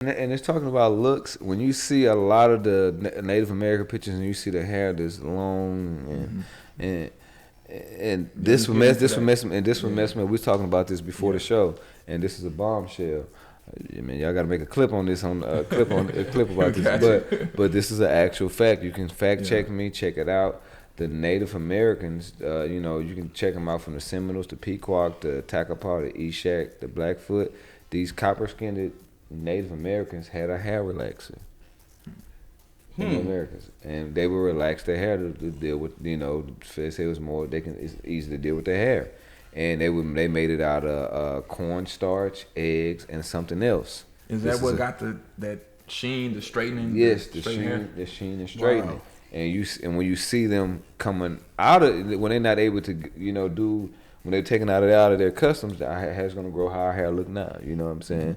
And it's talking about looks. When you see a lot of the Native American pictures, and you see the hair that's long and this would mess me. And this would mess me. We was talking about this before the show, and this is a bombshell. I mean, y'all got to make a clip on this a clip about this. But this is an actual fact. You can fact check me, check it out. The Native Americans, you can check them out from the Seminoles, the Pequot, the Takapaw, the Eshak, the Blackfoot. These copper-skinned Native Americans had a hair relaxer. Native Americans, and they would relax their hair to deal with, they say it was more. It's easy to deal with their hair, and they made it out of cornstarch, eggs, and something else. Is that what got that sheen, the straightening? Yes, the sheen and straightening. Wow. And when you see them coming out of when they're not able to when they're taken out of their customs, their hair's gonna grow how our hair look now. You know what I'm saying?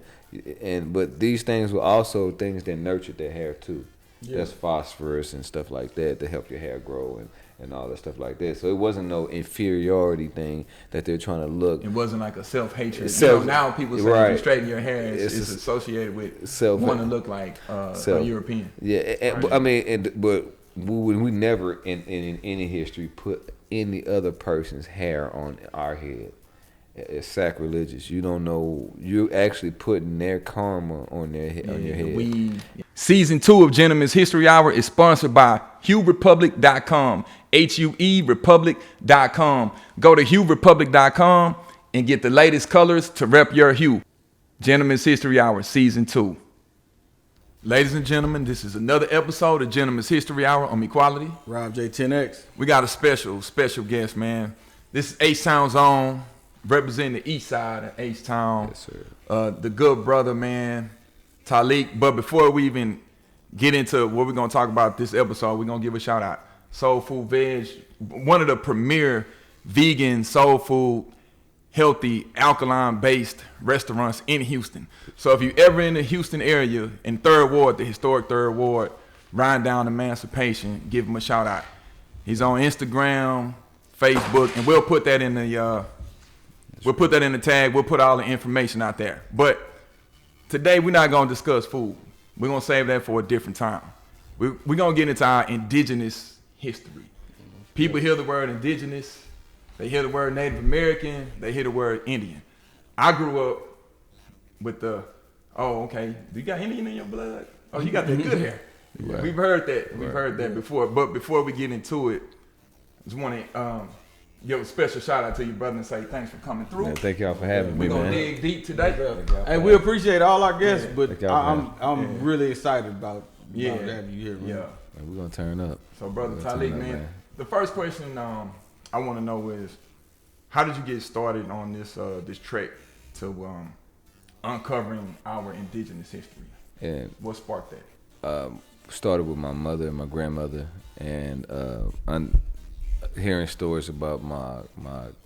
But these things were also things that nurtured their hair too. Yeah. That's phosphorus and stuff like that to help your hair grow and all that stuff like that. So it wasn't no inferiority thing that they're trying to look. It wasn't like a self-hatred. Now people say if you straighten your hair, it's associated with wanting to look like a European. Yeah, right. But we never in any history put any other person's hair on our head. It's sacrilegious. You don't know. You're actually putting their karma on your head. Season 2 of Gentleman's History Hour is sponsored by HueRepublic.com. HUERepublic.com. Go to HueRepublic.com and get the latest colors to rep your hue. Gentleman's History Hour, Season 2. Ladies and gentlemen, this is another episode of Gentleman's History Hour on Equality. Rob J10X. We got a special guest, man. This is H-Town's own, representing the east side of H-Town. Yes, sir. The good brother, man, Taliek. But before we even get into what we're going to talk about this episode, we're going to give a shout out. Soul Food Veg, one of the premier vegan, soul food, healthy, alkaline-based restaurants in Houston. So if you're ever in the Houston area, in 3rd Ward, the historic 3rd Ward, riding down Emancipation, give him a shout out. He's on Instagram, Facebook, and we'll put that in the tag. We'll put all the information out there. But today we're not going to discuss food. We're going to save that for a different time. We're going to get into our indigenous history. People hear the word indigenous. They hear the word Native American. They hear the word Indian. I grew up with do you got Indian in your blood? Oh, you got that good hair. Right. We've heard that. We've heard that before. But before we get into it, I just want to give a special shout out to your brother and say thanks for coming through. Man, thank y'all for having me, man. We're going to dig deep today. Hey, we appreciate all our guests, but I'm really excited about having you here, man. Yeah. Man, we're going to turn up. So, Brother Taliek, man, the first question I want to know is, how did you get started on this trek to uncovering our indigenous history? And what sparked that? Started with my mother and my grandmother, and hearing stories about my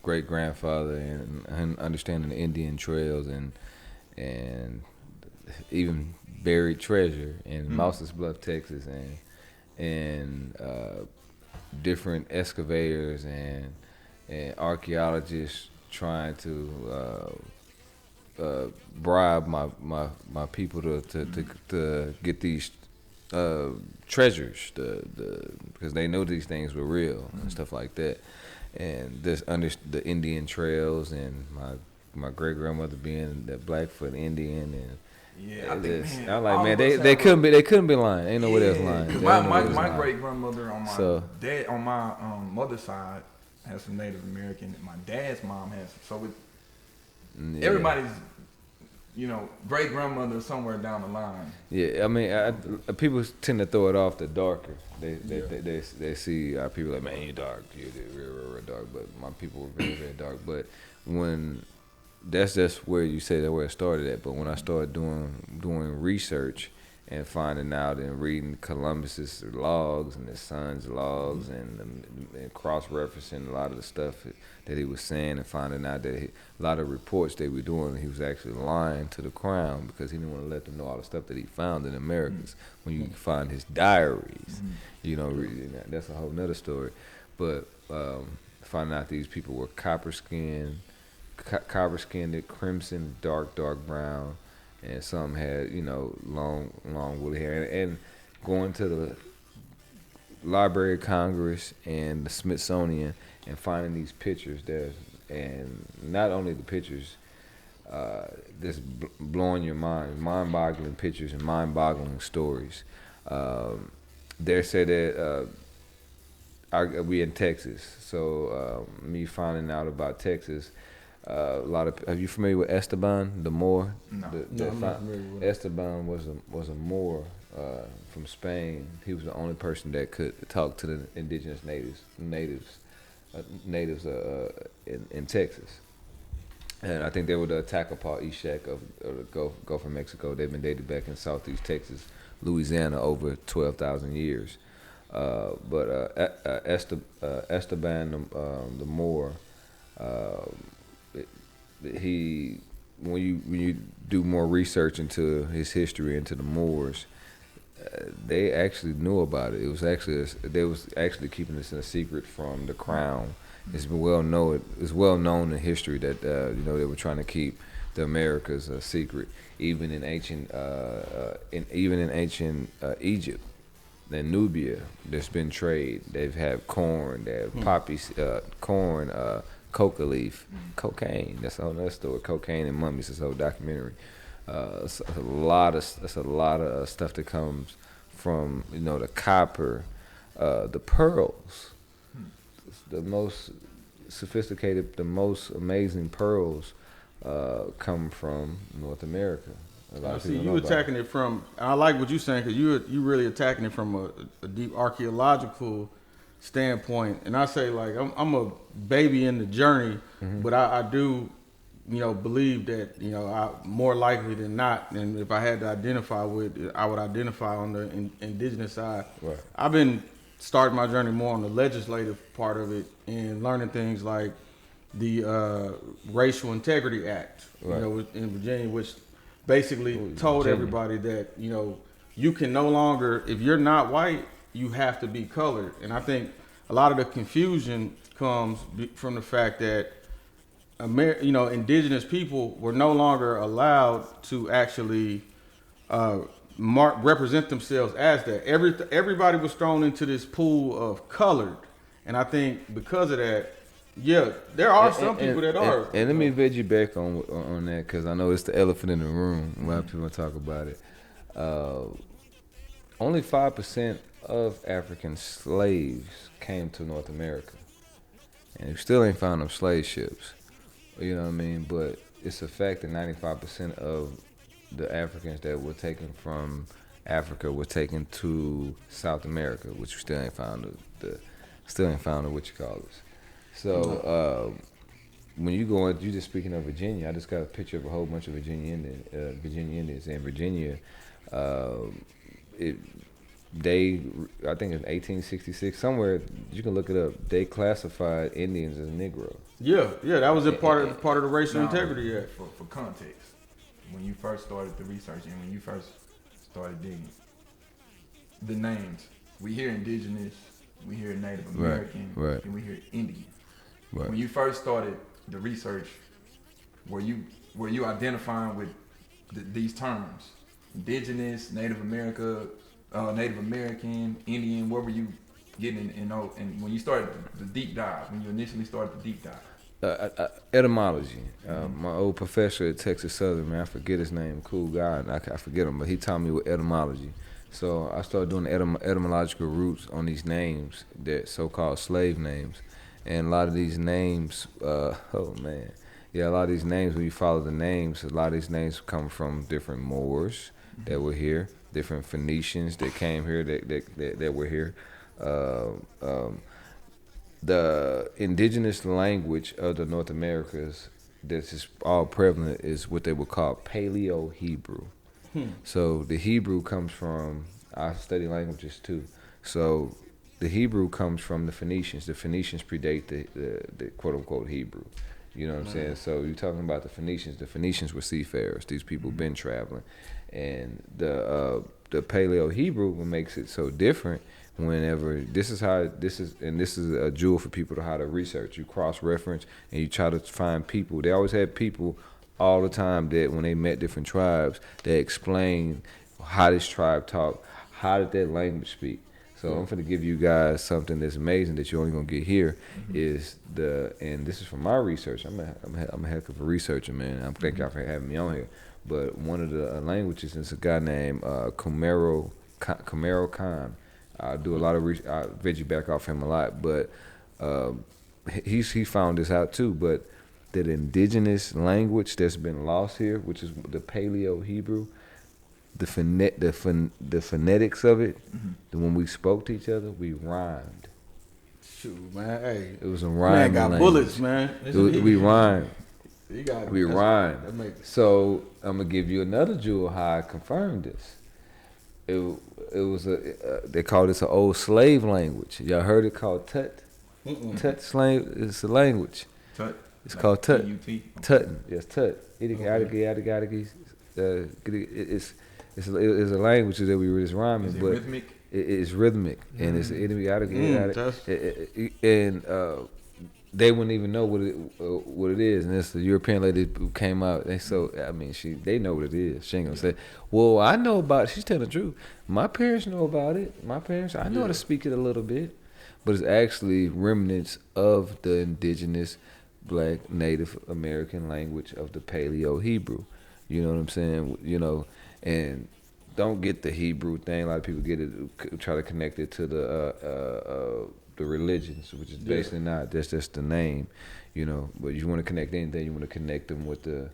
great grandfather and understanding the Indian trails and even buried treasure in Mouse's Bluff, Texas, and different excavators and archaeologists trying to bribe my people to get these treasures, because they know these things were real and stuff like that, and this under the Indian trails, and my great grandmother being the Blackfoot Indian, and I'm like, man, they couldn't be lying. Ain't no way else lying. My great grandmother on my mother's side has some Native American, and my dad's mom has some. So everybody's great grandmother somewhere down the line. Yeah, I mean, people tend to throw it off the darker. They see our people like, man, you dark, you're real dark. But my people were very, very dark. But when that's just where you say that where it started at. But when I started doing research and finding out and reading Columbus's logs and his son's logs and cross-referencing a lot of the stuff that he was saying, and finding out that a lot of reports they were doing, he was actually lying to the Crown because he didn't want to let them know all the stuff that he found in the Americas. When you find his diaries, that's a whole nother story. But finding out these people were copper-skinned, crimson, dark brown, and some had long woolly hair. And going to the Library of Congress and the Smithsonian and finding these pictures there, and not only the pictures, just blowing your mind-boggling pictures and mind-boggling stories. They said that we in Texas, so me finding out about Texas. A lot of, are you familiar with Esteban the Moor? No, I'm not familiar with it. Esteban was a Moor from Spain. He was the only person that could talk to the indigenous natives in Texas. And I think they were the Atacapa Eshek of the Gulf of Mexico. They've been dated back in Southeast Texas, Louisiana, over 12,000 years. Esteban the Moor, when you do more research into his history, into the Moors, they actually knew about it. It was actually they was actually keeping this in a secret from the Crown. It's been well known. It's well known in history that they were trying to keep the Americas a secret, even in ancient Egypt and Nubia. There's been trade. They've had corn. They have poppies, corn, coca leaf, cocaine. That's a whole other story. Cocaine and mummies. This whole documentary. It's a lot of stuff that comes from the copper, the pearls. The most sophisticated, the most amazing pearls come from North America. See, you attacking it from. I like what you're saying because you really attacking it from a deep archaeological standpoint. And I say like I'm a baby in the journey, but I do believe that I more likely than not, and if I had to identify with, I would identify on the indigenous side. Right. I've been starting my journey more on the legislative part of it and learning things like the Racial Integrity Act, right. In Virginia, which basically told everybody that you can no longer, if you're not white, you have to be colored. And I think a lot of the confusion comes from the fact that indigenous people were no longer allowed to actually represent themselves as that. Everybody was thrown into this pool of colored, and I think because of that, there are some people that are. And let me veg you back on that because I know it's the elephant in the room. A lot of people talk about it. Only 5% of African slaves came to North America, and we still ain't found them slave ships. You know what I mean? But it's a fact that 95% of the Africans that were taken from Africa were taken to South America, which we still ain't found what you call this. So when you go in, you just speaking of Virginia. I just got a picture of a whole bunch of Virginia Indians in Virginia. I think in 1866, somewhere you can look it up. They classified Indians as Negro. Yeah, that was a part of the Racial Integrity Act. For context, when you first started the research and when you first started digging, the names, we hear Indigenous, we hear Native American, right. and we hear Indian. Right. When you first started the research, were you identifying with these terms? Indigenous, Native American, Indian. What were you getting in? And when you started the deep dive, when you initially started the deep dive, etymology. My old professor at Texas Southern, man, I forget his name, cool guy, and I forget him, but he taught me with etymology. So I started doing etymological roots on these names, that so-called slave names, and a lot of these names, a lot of these names, when you follow the names, a lot of these names come from different Moors that were here, different Phoenicians that came here, that were here. The indigenous language of the North Americas that's just all prevalent is what they would call Paleo Hebrew. So the Hebrew comes from, I study languages too, so the Hebrew comes from the Phoenicians. The Phoenicians predate the quote-unquote Hebrew. You know what I'm saying? So you're talking about the Phoenicians were seafarers. These people been traveling. And the Paleo Hebrew, what makes it so different, whenever this is a jewel for people to how to research. You cross-reference and you try to find people. They always had people all the time that when they met different tribes, they explained how this tribe talked, how did that language speak. So I'm going to give you guys something that's amazing that you're only going to get here and this is from my research. I'm a heck of a researcher, man. I thank y'all for having me on here. But one of the languages is a guy named Kumero Khan. I do a lot of I veggie back off him a lot, but he found this out too. But that indigenous language that's been lost here, which is the Paleo Hebrew, the phonetics of it, when we spoke to each other, we rhymed. Shoot, man, hey, it was a rhyme. Man got language. Bullets, man. We rhymed. We rhymed. So I'm gonna give you another jewel how I confirmed this. It was they call this an old slave language. Y'all heard it called Tut? Tut slave. It's a language. Tut. It's called Tut. Tut. Yes, Tut. It's a language that we were just rhyming, but rhythmic? It's rhythmic, and it's idiomatic, and they wouldn't even know what it is. And it's the European lady who came out. They know what it is. She ain't gonna say, "Well, I know about it." She's telling the truth. My parents know about it. I know how to speak it a little bit, but it's actually remnants of the indigenous Black Native American language of the Paleo Hebrew. You know what I'm saying? And don't get the Hebrew thing. A lot of people get it, try to connect it to the religions, which is basically not. That's just the name, But you want to connect anything, you want to connect them with the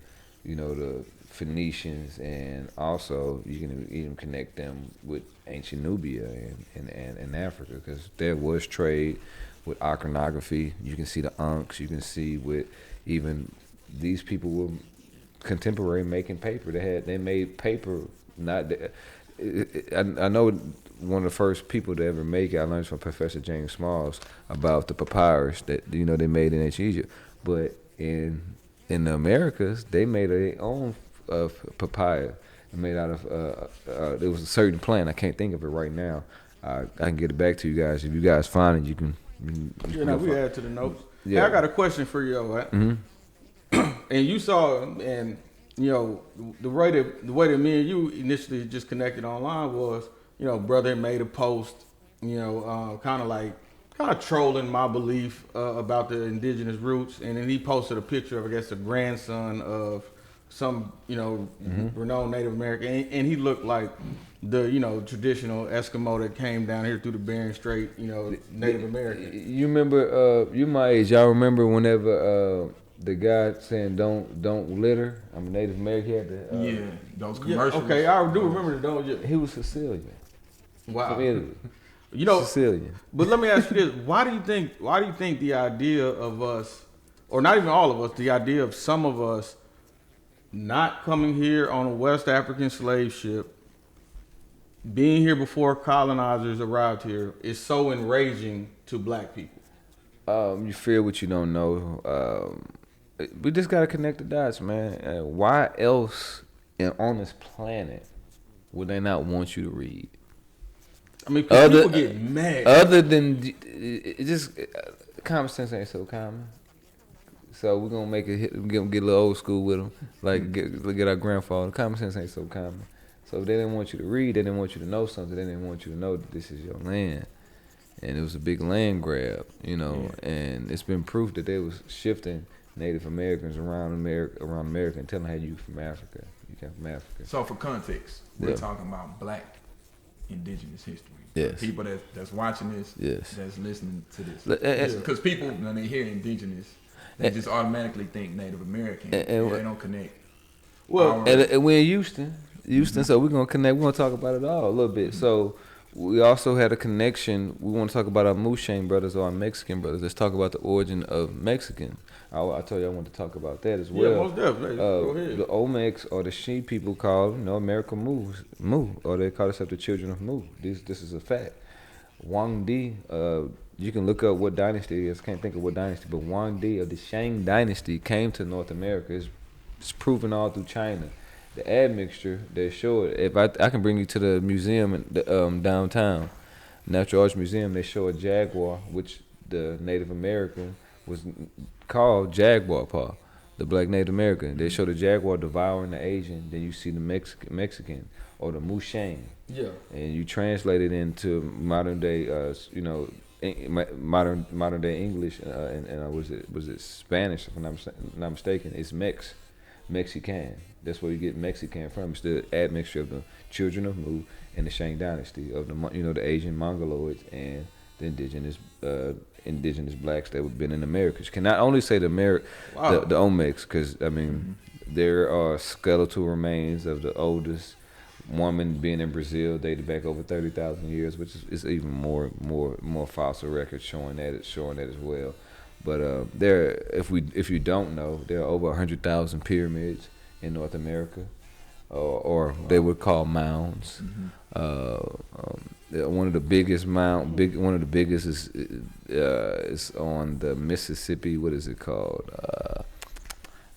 Phoenicians, and also you can even connect them with ancient Nubia and Africa, because there was trade with iconography. You can see the Ankhs. You can see with even these people were contemporary making paper. They made paper. I know one of the first people to ever make it. I learned from Professor James Smalls about the papyrus that they made in ancient Egypt. But in the Americas, they made their own papaya. Made out of there was a certain plant. I can't think of it right now. I can get it back to you guys. If you guys find it, you can. We add to the notes. Yeah, hey, I got a question for you, right? And you saw, and the way that me and you initially just connected online was, brother made a post, kind of trolling my belief about the indigenous roots, and then he posted a picture of, I guess, the grandson of some, renowned Native American, and he looked like the, traditional Eskimo that came down here through the Bering Strait, Native American. You remember, you my age, y'all remember whenever the guy saying don't litter? I'm a Native American. He had those commercials. Okay, I do remember those. He was Sicilian. Wow. From Italy. Sicilian. But let me ask you this: Why do you think the idea of us, or not even all of us, the idea of some of us not coming here on a West African slave ship, being here before colonizers arrived here, is so enraging to Black people? You fear what you don't know. We just gotta connect the dots, man. Why else on this planet would they not want you to read? I mean, people get mad. Other than common sense ain't so common. So we're gonna make it hit. We're gonna get a little old school with them, like get our grandfather. Common sense ain't so common. So if they didn't want you to read, they didn't want you to know something. They didn't want you to know that this is your land. And it was a big land grab, and it's been proof that they was shifting Native Americans around America and telling how you from Africa. You came from Africa. So for context, we're talking about Black indigenous history. Yes. People that's watching this, that's listening to this. Because people, when they hear indigenous, they just automatically think Native American. And they don't connect. Well, and we're in Houston, so we're going to connect. We're going to talk about it all a little bit. So we also had a connection. We want to talk about our Mushain brothers or our Mexican brothers. Let's talk about the origin of Mexican. I told you I want to talk about that as well. Yeah, most definitely. Go ahead. The Olmecs, or the Shi people call, America Mu, or they call themselves the children of Mu. This is a fact. Wang Di, you can look up what dynasty it is. Can't think of what dynasty, but Wang Di of the Shang dynasty came to North America. It's proven all through China. The admixture they showed. If I can bring you to the museum in downtown, Natural Arts Museum, they show a jaguar, which the Native American was called jaguar paw. the black Native American. They show the jaguar devouring the Asian, then you see the Mexican or the Mushang. Yeah. And you translate it into modern day, modern day English, and was it Spanish? If I'm not mistaken, it's Mexican. That's where you get Mexican from. It's the admixture of the children of Mu and the Shang dynasty of the Asian Mongoloids and the indigenous blacks that have been in America. You can not only say the Olmecs, because I mean there are skeletal remains of the oldest woman being in Brazil dated back over 30,000 years, which is even more fossil records showing that as well. But if you don't know, there are over 100,000 pyramids in North America, or they would call mounds. One of the biggest is on the Mississippi. What is it called?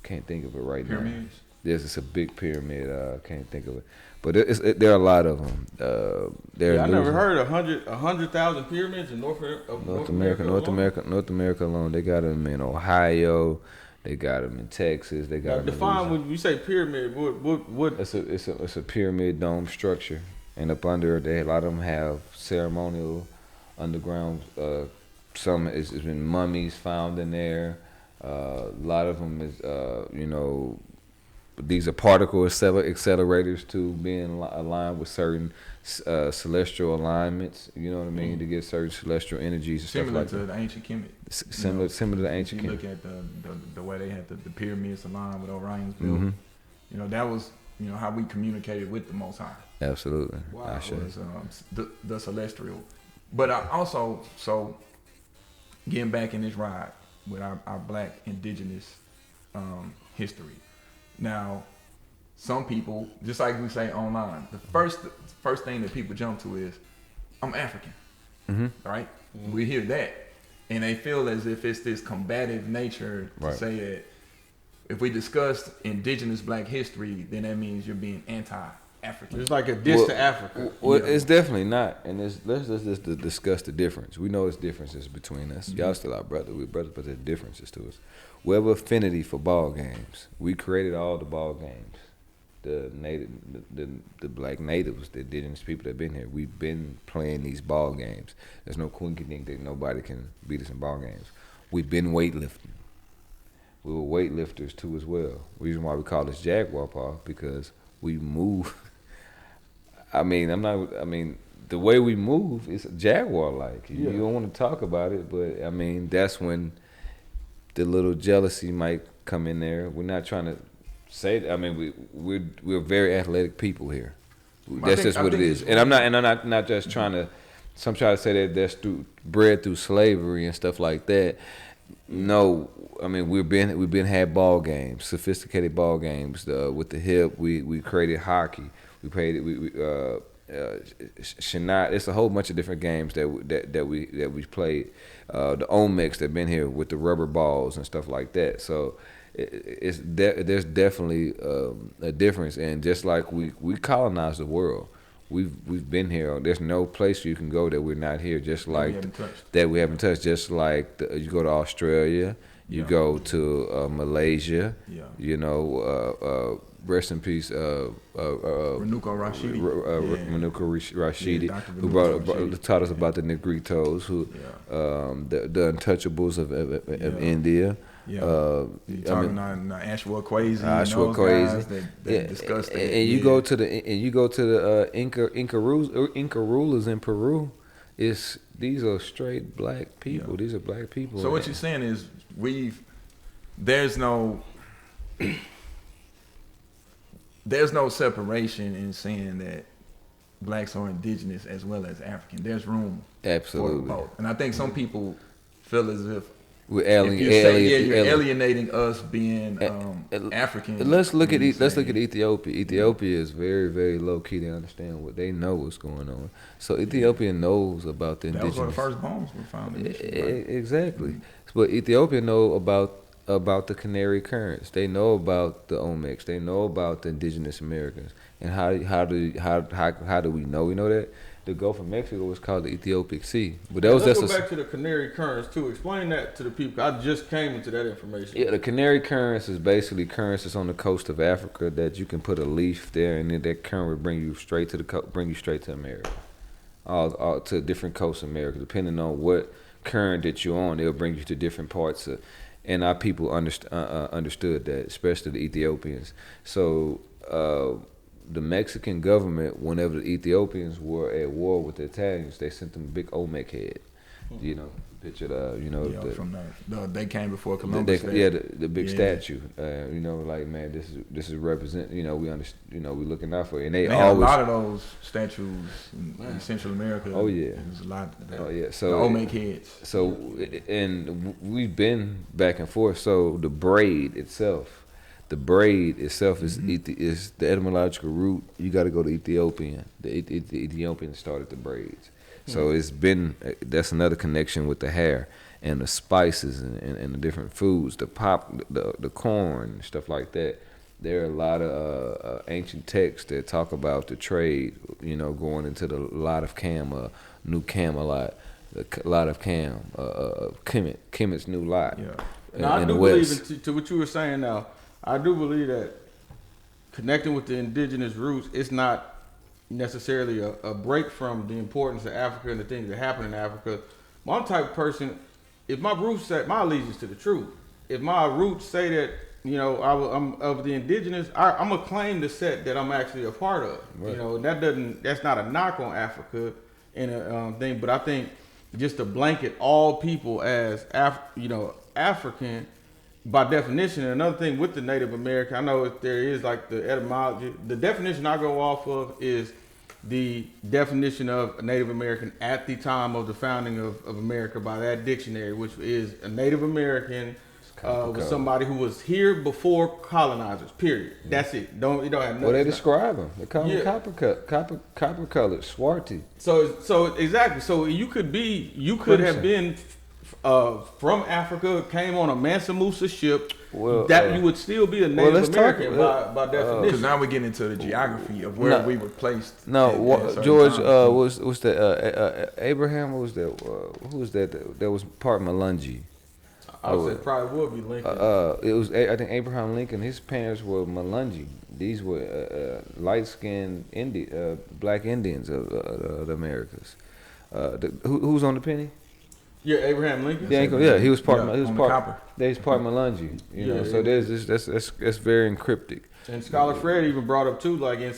Can't think of it right now. Pyramids? Yes, it's a big pyramid. Can't think of it. But there are a lot of them. I never heard 100,000 pyramids in North America. North America alone. They got them in Ohio. They got them in Texas. They got them. Define when you say pyramid. What? It's a pyramid dome structure, and up under it, a lot of them have ceremonial underground. Some it's been mummies found in there. A lot of them is these are particle accelerators to being aligned with certain celestial alignments. You know what I mean? To get certain celestial energies and similar stuff like to that. the ancient Kemet. Similar to the ancient Kemet. Look at the way they had the pyramids aligned with Orion's belt. That was how we communicated with the Most High. Absolutely. Wow. Was the celestial. But I also, getting back in this ride with our black indigenous history. Now, some people, just like we say online, the first thing that people jump to is, I'm African, right? We hear that, and they feel as if it's this combative nature to say that if we discuss indigenous black history, then that means you're being anti-African. It's like a diss to Africa. Well, it's definitely not, and let's just discuss the difference. We know there's differences between us. Y'all still our brother, we're brothers, but there's differences to us. We have affinity for ball games. We created all the ball games. The black natives, the indigenous people that have been here, we've been playing these ball games. There's no quinky-dink that nobody can beat us in ball games. We've been weightlifting. We were weightlifters too as well. The reason why we call this Jaguar Paw, because we move. the way we move is Jaguar-like. You don't want to talk about it, but I mean, that's when the little jealousy might come in there. We're not trying to say that. I mean, we're very athletic people here. That's just what it is. And I'm not just trying to. Some try to say that that's bred through slavery and stuff like that. No, I mean we've been had ball games, sophisticated ball games. With the hip, we created hockey. We created Shanat. It's a whole bunch of different games that we played. The Olmecs that been here with the rubber balls and stuff like that. So there's definitely a difference. And just like we colonized the world, we've been here. There's no place you can go that we're not here. Just like that we haven't touched. Just like you go to Australia, you go to Malaysia. Rest in peace, Renuka Rashidi. Renuka Rashidi, who taught us about the Negritos, the Untouchables of India. You're talking on Ashwa Kwesi, that discussed that. And you go to the Inca rulers in Peru. These are straight black people. Yeah. These are black people. So what you're saying is there's no separation in saying that blacks are indigenous as well as African. There's room absolutely for both. And I think some people feel as if you're alienating us being African. Let's look at Ethiopia. Ethiopia is very, very low key. They understand what what's going on. So Ethiopia knows about the indigenous. That was where the first bones were found. Exactly. But Ethiopia know about the Canary Currents. They know about the Olmecs. They know about the indigenous Americans. And how do we know? We know that the Gulf of Mexico was called the Ethiopic Sea. But that was Let's go back to the Canary Currents too. Explain that to the people. I just came into that information. Yeah, the Canary Currents is basically currents that's on the coast of Africa that you can put a leaf there, and then that current will bring you straight to America, all to different coasts of America, depending on what current that you're on. They'll bring you to different parts of. And our people understood that, especially the Ethiopians. So the Mexican government, whenever the Ethiopians were at war with the Italians, they sent them a big Olmec head. You know, picture from they came before Columbus. The big statue. You know, like, man, this is represent. You know, we we looking out for it. And they had a lot of those statues in Central America. Oh yeah, there's a lot. Oh yeah, so the Olmec heads. So and we've been back and forth. So the braid itself is is the etymological root. You got to go to Ethiopian. The Ethiopians started the braids. So it's been, that's another connection with the hair and the spices and the different foods, the corn and stuff like that. There are a lot of ancient texts that talk about the trade, going into the lot of Cam, New Camelot, the lot of Cam, Kemet's New Lot. Yeah. Now, I do believe, to what you were saying now, I do believe that connecting with the indigenous roots, it's not necessarily a break from the importance of Africa and the things that happen in Africa. I'm the type of person, if my roots set my allegiance to the truth, if my roots say that, I'm of the indigenous, I'm gonna claim the set that I'm actually a part of. Right. That's not a knock on Africa and a thing, but I think just to blanket all people as African, by definition. And another thing with the Native American, I know there is like the etymology. The definition I go off of is the definition of a Native American at the time of the founding of America by that dictionary, which is a Native American was somebody who was here before colonizers. Period. That's it. You don't have nothing. Well, they describe them. They call them copper colored, swarty. So exactly. So you could have been from Africa, came on a Mansa Musa ship, you would still be a Native American by definition. Because now we're getting into the geography of where we were placed. George was that Abraham? What was that? Who was that? That was part Malungi. I would say probably would be Lincoln. It was I think Abraham Lincoln. His parents were Malungi. These were light-skinned black Indians of the Americas. Who's on the penny? Yeah, Abraham Lincoln. Yeah, he was part. He was part. He's part Malungi. So there's that's very encryptic. And Scholar Fred even brought up too, like in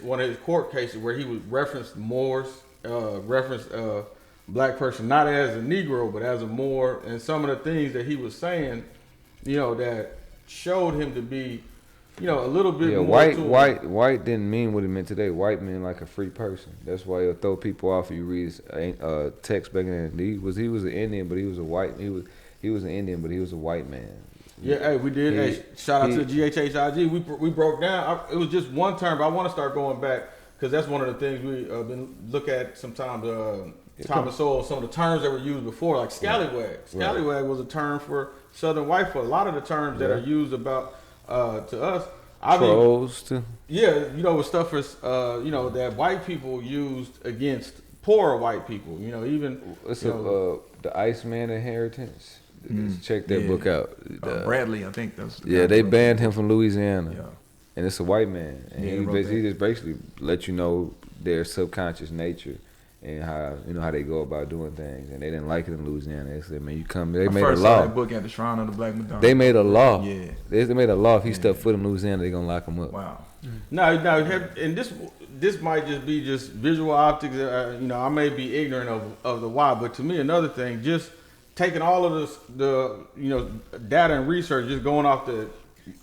one of his court cases where he was referenced Moors, referenced black person not as a Negro but as a Moor, and some of the things that he was saying, that showed him to be, a little bit more. White didn't mean what it meant today. White meant like a free person. That's why it'll throw people off if you read his text back then. He was an Indian, but he was a white. He was an Indian, but he was a white man. Yeah, hey, we did. Shout out to the GHH. We broke down. It was just one term, but I want to start going back because that's one of the things we been look at sometimes. Thomas Sowell, some of the terms that were used before, like scallywag. Scallywag was a term for Southern white folk. A lot of the terms that are used about to us. Trolls too. Yeah, with stuff for that white people used against poor white people. Even the Iceman Inheritance. Check that book out. Bradley, I think that's. They banned him from Louisiana. Yeah. And it's a white man, and he just basically let you know their subconscious nature. And how they go about doing things, and they didn't like it in Louisiana. They said, "Man, you come." They made a law. Saw that book at the Shrine of the Black Madonna. They made a law. Yeah, they made a law. If he stepped foot in Louisiana, they're gonna lock him up. Wow. No, and this might just be visual optics. I may be ignorant of the why, but to me, another thing, just taking all of this, data and research, just going off the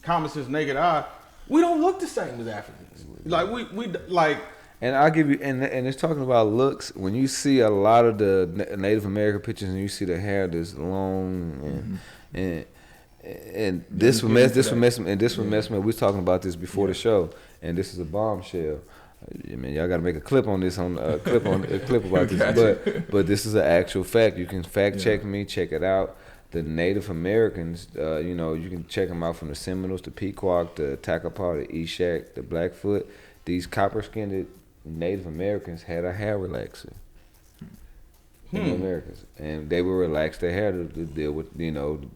common sense naked eye, we don't look the same as Africans. Like we like. And I'll give you, and it's talking about looks. When you see a lot of the Native American pictures, and you see the hair this long, and this will mess me. We was talking about this before the show, and this is a bombshell. I mean, y'all got to make a clip on this a clip about this, but this is an actual fact. You can fact check me, check it out. The Native Americans, you can check them out from the Seminoles, the Pequot, the Takapa, the Eshak, the Blackfoot. These copper-skinned Native Americans had a hair relaxer. Native Americans, and they would relax their hair to deal with,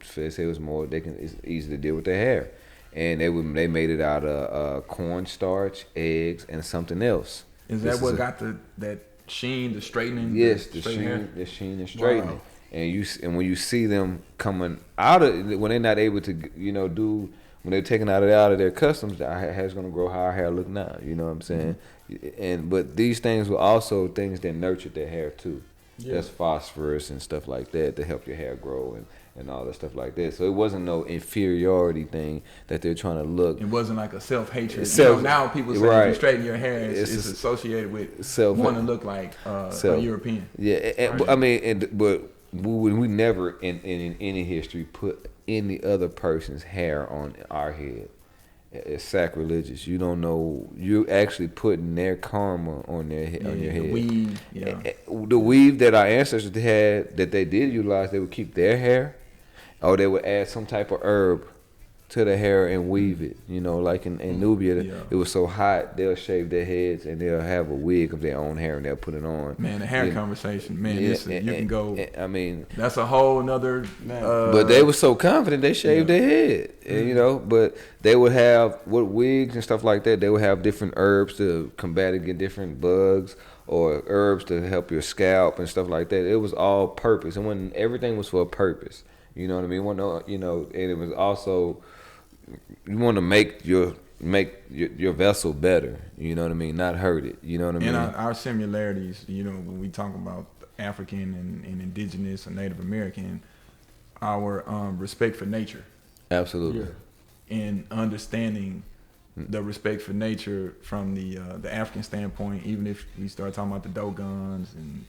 say it was more, it's easy to deal with their hair, and they made it out of cornstarch, eggs, and something else. Is that what got that sheen, the straightening? Yes, the sheen and straightening. Wow. And when you see them coming out of, when they're not able to, when they're taken out of their customs, the hair's gonna grow how our hair look now. You know what I'm saying? But these things were also things that nurtured their hair too. Yeah. That's phosphorus and stuff like that to help your hair grow and all that stuff like that. So it wasn't no inferiority thing that they're trying to look. It wasn't like a self-hatred. Now people say if you straighten your hair, it's associated with wanting to look like a European. Yeah, right. But we never in any history put any other person's hair on our head. It's sacrilegious. You don't know. You're actually putting their karma on your head. The weave, the weave that our ancestors had, that they did utilize, they would keep their hair, or they would add some type of herb to the hair and weave it. Like in Nubia, it was so hot, they'll shave their heads and they'll have a wig of their own hair and they'll put it on. Man, the hair conversation, man, you can go. That's a whole nother. But they were so confident they shaved their head, and, but they would have wigs and stuff like that. They would have different herbs to combat against different bugs, or herbs to help your scalp and stuff like that. It was all purpose, and when everything was for a purpose. You know what I mean? And it was also, you want to make your vessel better. You know what I mean? Not hurt it. You know what I mean? And our similarities, when we talk about African and indigenous or Native American, our respect for nature. Absolutely. And understanding the respect for nature from the African standpoint, even if we start talking about the Dogons and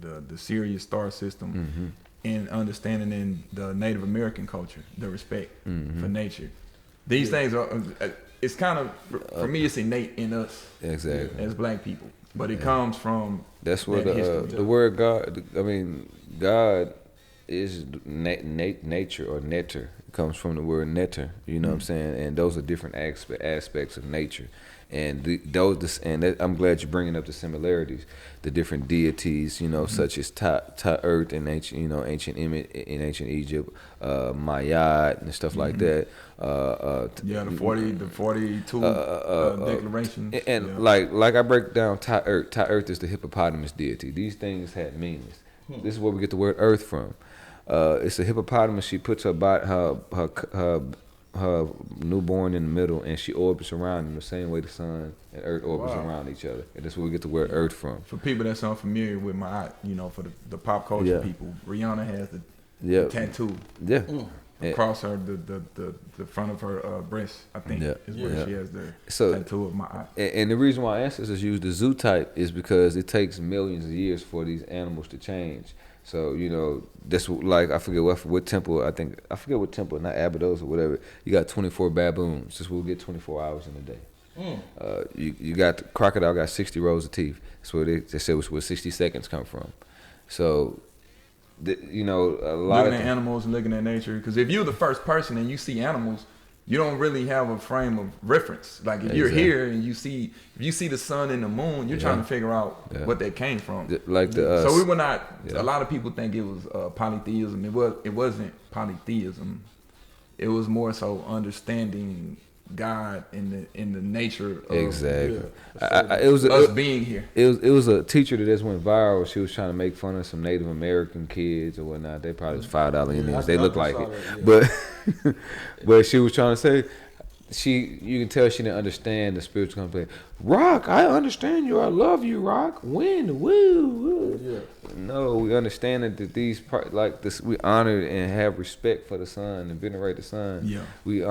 the Sirius star system. Mm-hmm. And understanding in the Native American culture, the respect for nature. These things are, it's kind of, for me, it's innate in us. Exactly. As black people. But it comes from that's where the word God, God is nature or netter. It comes from the word netter, you know what I'm saying? And those are different aspects of nature. And I'm glad you're bringing up the similarities, the different deities, such as Earth in ancient Egypt, Mayat and stuff like that. The 42 declaration. And like I break down Earth is the hippopotamus deity. These things had meanings. This is where we get the word Earth from. It's a hippopotamus. She puts her newborn in the middle, and she orbits around in the same way the sun and Earth orbits around each other. And that's where we get the word Earth from. For people that's unfamiliar with my, for the pop culture people, Rihanna has the tattoo. Yeah. Across her, the front of her breast, I think, is where she has the tattoo of my eye. And the reason why ancestors use the zoo type is because it takes millions of years for these animals to change. So, that's like, I forget what temple, not Abydos or whatever. You got 24 baboons. This will get 24 hours in a day. You got the crocodile got 60 rows of teeth. That's where they said was where 60 seconds come from. So, a lot looking at animals and looking at nature. Because if you're the first person and you see animals, you don't really have a frame of reference. Like if you're here and if you see the sun and the moon, you're trying to figure out what that came from. So we were not. A lot of people think it was polytheism. It wasn't polytheism. It was more so understanding God in the nature of it was us being here. It was a teacher that just went viral. She was trying to make fun of some Native American kids or whatnot. They probably was $5 Indians. They look like it, but she was trying to say you can tell she didn't understand the spiritual component. Rock, I understand you. I love you, Rock. Wind, woo. Yeah. No, we understand that these parts like this, we honor and have respect for the sun and venerate the sun. Yeah. We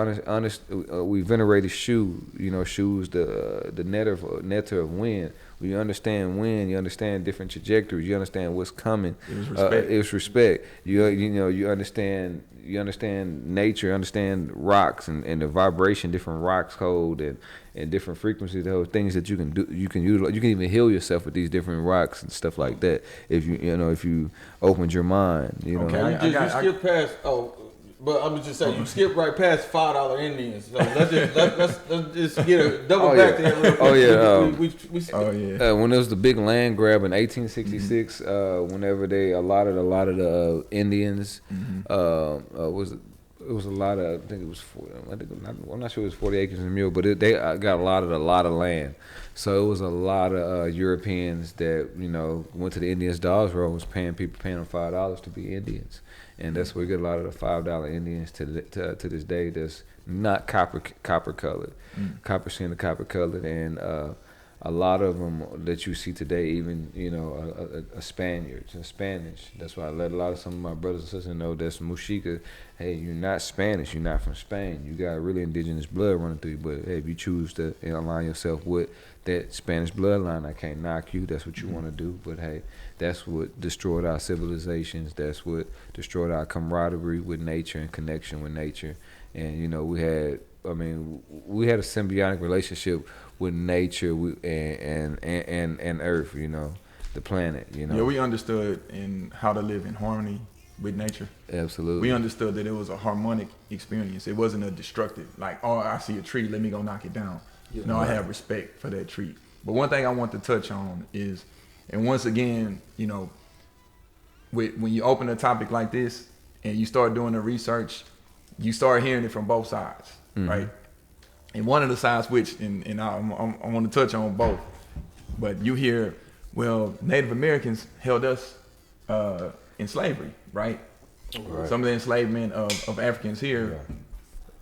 we venerate the shoe. Shoes the netter of wind. When you understand wind, you understand different trajectories. You understand what's coming. It's respect. You understand. You understand nature, you understand rocks and the vibration different rocks hold and different frequencies, those things that you can do. You can utilize. You can even heal yourself with these different rocks and stuff like that. If you opened your mind, Okay, you skip past. But I'm just saying, you skip right past $5 Indians. So let's just get a double back to that real quick. Oh yeah. When there was the big land grab in 1866, whenever a lot of the Indians, it was a lot of, I think it was 40, I'm not sure it was 40 acres and a mule, but they got a lot of land. So it was a lot of Europeans that went to the Indians' Dogs Road, was paying them $5 to be Indians. And that's where we get a lot of the $5 Indians to this day that's not copper colored, copper skin or copper colored, and a lot of them that you see today, even a Spaniards and Spanish. That's why I let some of my brothers and sisters know that's Mushika. Hey, you're not Spanish, you're not from Spain. You got really indigenous blood running through you. But hey, if you choose to align yourself with that Spanish bloodline, I can't knock you. That's what you want to do. But hey, that's what destroyed our civilizations. That's what destroyed our camaraderie with nature and connection with nature. And we had a symbiotic relationship with nature and Earth. The planet. Yeah, we understood how to live in harmony with nature. Absolutely. We understood that it was a harmonic experience. It wasn't a destructive, like, oh, I see a tree, let me go knock it down. Yeah, no, right. I have respect for that tree. But one thing I want to touch on is, and once again, when you open a topic like this and you start doing the research, you start hearing it from both sides, right? And one of the sides, and I want to touch on both, but you hear, well, Native Americans held us in slavery, right? Right. Some of the enslavement of Africans here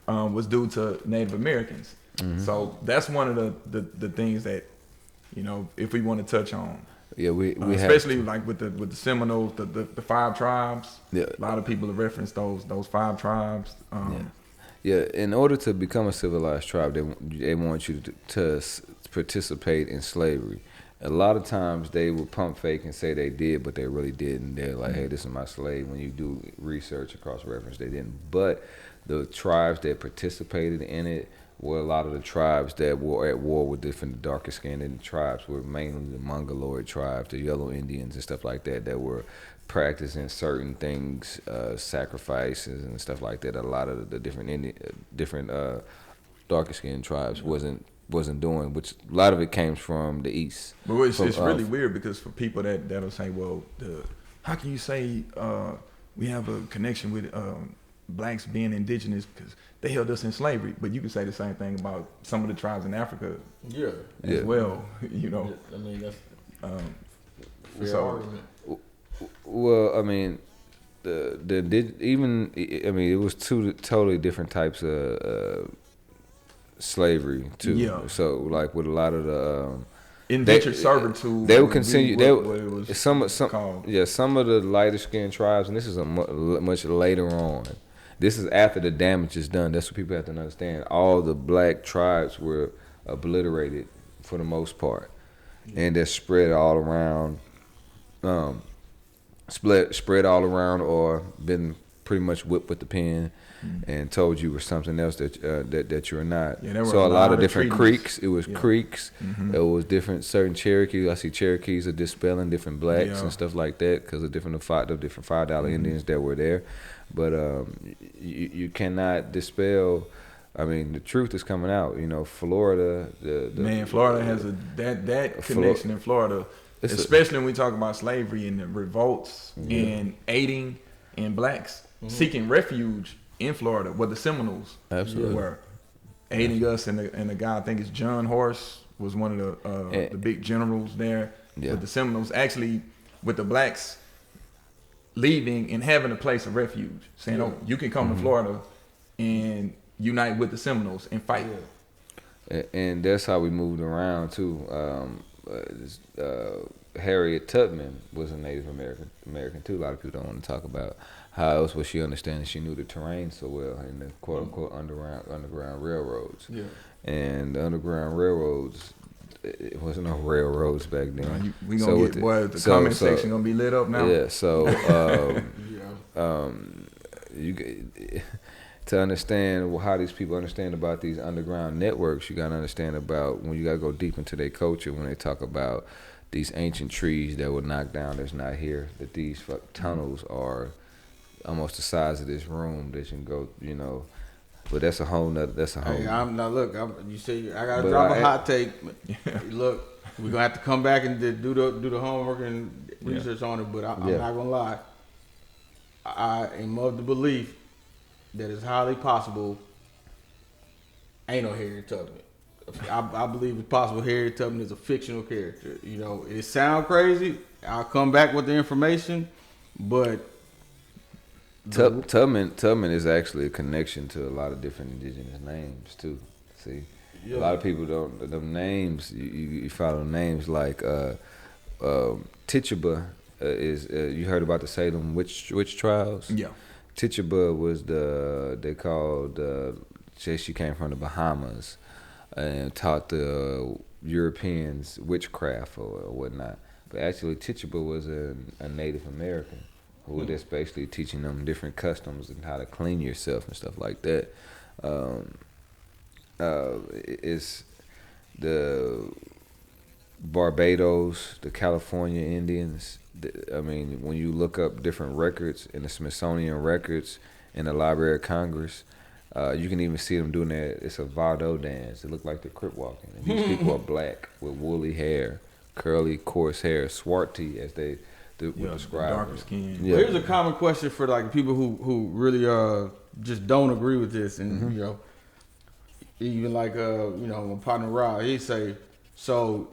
was due to Native Americans. So that's one of the things that, if we want to touch on. Yeah, we especially like with the Seminoles, the 5 tribes. Yeah, a lot of people have referenced those 5 tribes. Yeah, in order to become a civilized tribe, they want you to participate in slavery. A lot of times they will pump fake and say they did, but they really didn't. They're like, hey, this is my slave. When you do research across reference, they didn't. But the tribes that participated in it were a lot of the tribes that were at war with different darker skinned tribes, were mainly the Mongoloid tribes, the Yellow Indians and stuff like that were practicing certain things, sacrifices and stuff like that. A lot of the different darker skinned tribes wasn't doing, which a lot of it came from the East. But it's really weird because for people that'll say, well, how can you say we have a connection with blacks being indigenous because they held us in slavery? But you can say the same thing about some of the tribes in Africa as well. Yeah, I mean, that's fair argument. Well, I mean, it was 2 totally different types of slavee too. Yeah. So like with a lot of the indentured servitude, they would continue. Some of the lighter skinned tribes, and this is much later on. This is after the damage is done. That's what people have to understand. All the black tribes were obliterated for the most part, and they're spread all around. Spread all around, or been pretty much whipped with the pen and told you were something else that you're not. Yeah, so a lot of different creeks. It was creeks. It was different certain Cherokees. I see Cherokees are dispelling different blacks and stuff like that because of different $5 Indians that were there. But you cannot dispel. I mean, the truth is coming out. Florida. Florida has that connection in Florida. Especially when we talk about slavery and the revolts and aiding in blacks seeking refuge in Florida, where the Seminoles were aiding us, and the guy, I think it's John Horse, was one of the big generals there. Yeah. With the Seminoles, actually, with the blacks leaving and having a place of refuge, saying, "Oh, you can come to Florida and unite with the Seminoles and fight." Yeah. And that's how we moved around too. Harriet Tubman was a Native American too. A lot of people don't want to talk about how else was she understanding. She knew the terrain so well in the quote unquote underground railroads. Yeah. And the underground railroads, it wasn't no railroads back then. We gonna the comment section gonna be lit up now. Yeah. So to understand how these people understand about these underground networks, you gotta understand about when you gotta go deep into their culture when they talk about these ancient trees that were knocked down that's not here, that these tunnels are almost the size of this room that you can go, But that's a whole nother. That's a whole. Hey, you say I gotta drop a hot take. Look, we're gonna have to come back and do the homework and research on it. But I'm not gonna lie. I am of the belief that it's highly possible. Ain't no Harriet Tubman. I believe it's possible Harriet Tubman is a fictional character. It sounds crazy. I'll come back with the information, but Tubman is actually a connection to a lot of different indigenous names too. See, a lot of people don't. Them names you follow names like Tituba is. You heard about the Salem witch trials? Yeah. Tituba was they called. She came from the Bahamas and taught the Europeans witchcraft or whatnot. But actually, Tituba was a Native American who was just basically teaching them different customs and how to clean yourself and stuff like that. It's the Barbados, the California Indians. When you look up different records in the Smithsonian records in the Library of Congress, you can even see them doing that. It's a Vado dance. It look like they're crip walking. And these people are black with woolly hair, curly, coarse hair, swarty as they would describe. Darker skin. Yeah. Here's a common question for like people who really just don't agree with this, and even like my partner Rob, he say, so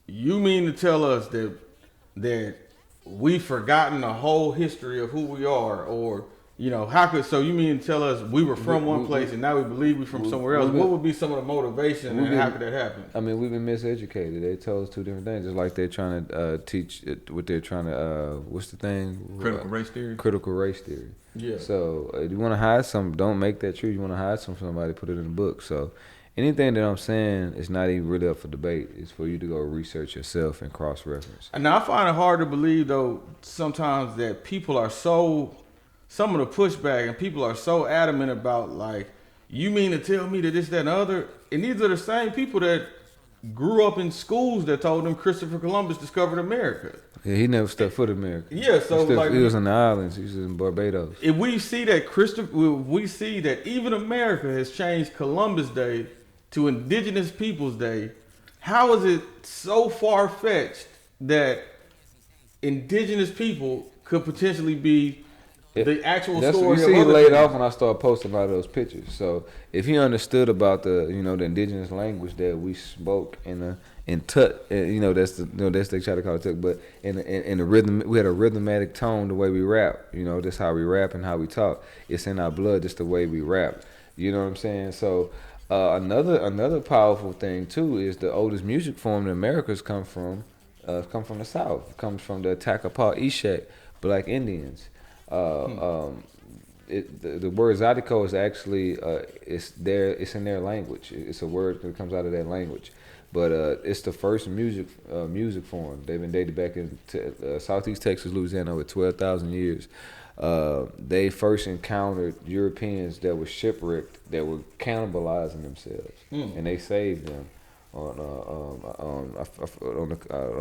you mean to tell us that we've forgotten the whole history of who we are, or so you mean to tell us we were from one place and now we believe we're from somewhere else? What would be some of the motivation and how could that happen? We've been miseducated. They told us two different things. Just like they're trying to teach what they're trying to, what's the thing? Critical race theory? Critical race theory. Yeah. So you want to hide something, don't make that true. You want to hide something from somebody, put it in a book. So anything that I'm saying is not even really up for debate. It's for you to go research yourself and cross-reference. And I find it hard to believe, though, sometimes that people are some of the pushback and people are so adamant about, like, you mean to tell me that this, that, and the other? And these are the same people that grew up in schools that told them Christopher Columbus discovered America. Yeah, he never stepped foot in America. Yeah, so he was in the islands. He was in Barbados. If we see that even America has changed Columbus Day to Indigenous Peoples Day, how is it so far-fetched that indigenous people could potentially be the actual story? You see, he laid off when I started posting about those pictures. So if he understood about the the indigenous language that we spoke in Tut, that's they try to call it Tut, but in the rhythm, we had a rhythmatic tone the way we rap. That's how we rap and how we talk. It's in our blood, just the way we rap. You know what I'm saying? So another powerful thing too is the oldest music form in America's come from the South. It comes from the Takapa Ishak Black Indians. The word Zydeco is actually it's in their language. It's a word that comes out of that language, but it's the first music form. They've been dated back into Southeast Texas, Louisiana, over 12,000 years. They first encountered Europeans that were shipwrecked, that were cannibalizing themselves, and they saved them on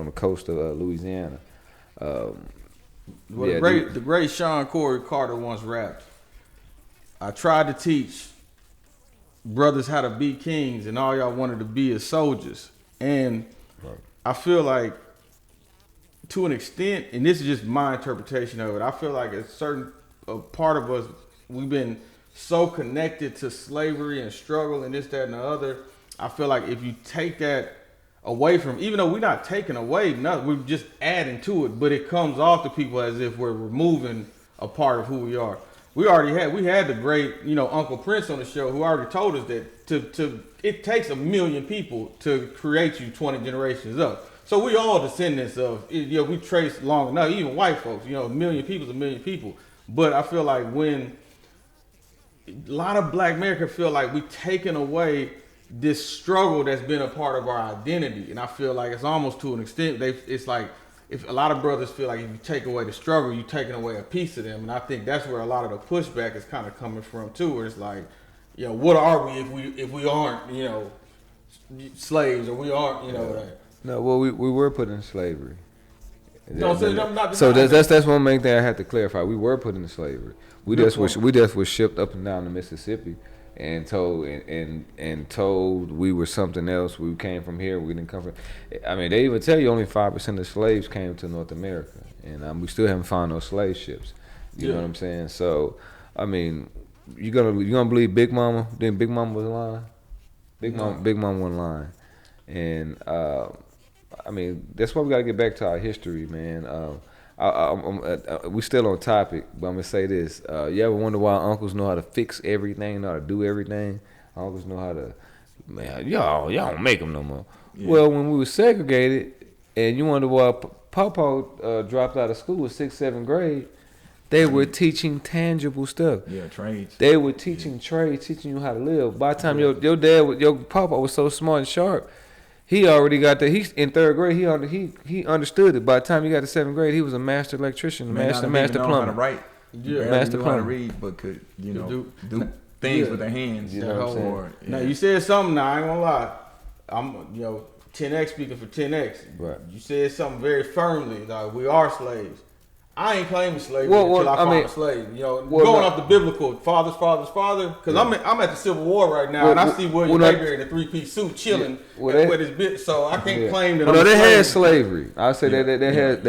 the coast of Louisiana. The great Sean Corey Carter once rapped, I tried to teach brothers how to be kings and all y'all wanted to be is soldiers. And I feel like to an extent, and this is just my interpretation of it, I feel like a certain part of us, we've been so connected to slavery and struggle and this, that, and the other. I feel like if you take that away from, even though we're not taking away nothing, we're just adding to it, but it comes off to people as if we're removing a part of who we are. We had the great, Uncle Prince on the show who already told us that it takes 1 million people to create you 20 generations up. So we all descendants of, we trace long enough, even white folks, 1 million people is 1 million people. But I feel like when a lot of Black America feel like we taking away this struggle that's been a part of our identity, and I feel like it's almost to an extent it's like if a lot of brothers feel like if you take away the struggle, you're taking away a piece of them, and I think that's where a lot of the pushback is kind of coming from too, where it's like, what are we if we aren't slaves, or we aren't No, well, we were put in slavery, No, so I'm not. So that's one main thing I have to clarify. We were put into slavery. We just was shipped up and down the Mississippi and told and told we were something else. We came from here. We didn't come from. I mean, they even tell you only 5% of slaves came to North America, and we still haven't found those slave ships. You know what I'm saying? So, I mean, you gonna believe Big Mama? Then Big Mama was lying. Big Mama wasn't lying, and I mean, that's why we got to get back to our history, man. We still on topic, but I'm going to say this. You ever wonder why uncles know how to fix everything, know how to do everything? Uncles know how to, man, y'all don't make them no more. Yeah. Well, when we were segregated, and you wonder why Papa dropped out of school in 6th, 7th grade, they were teaching tangible stuff. Yeah, trades. They were teaching trades, teaching you how to live. By the time your Papa was so smart and sharp, he already got that. He's in 3rd grade. He understood it. By the time he got to 7th grade, he was a master electrician, master plumber. How to write. Yeah, master plumber. How to read, but could do things with their hands. You know what I'm saying? Now you said something. Now I ain't gonna lie. I'm 10X speaking for 10X. Right. You said something very firmly. Like we are slaves. I ain't claiming slavery until I find a slave. Going off the biblical father. Because I'm at the Civil War right now, and I see William Baker in a 3-piece suit chilling with his bit. So I can't claim that. No, they had slavery. I say they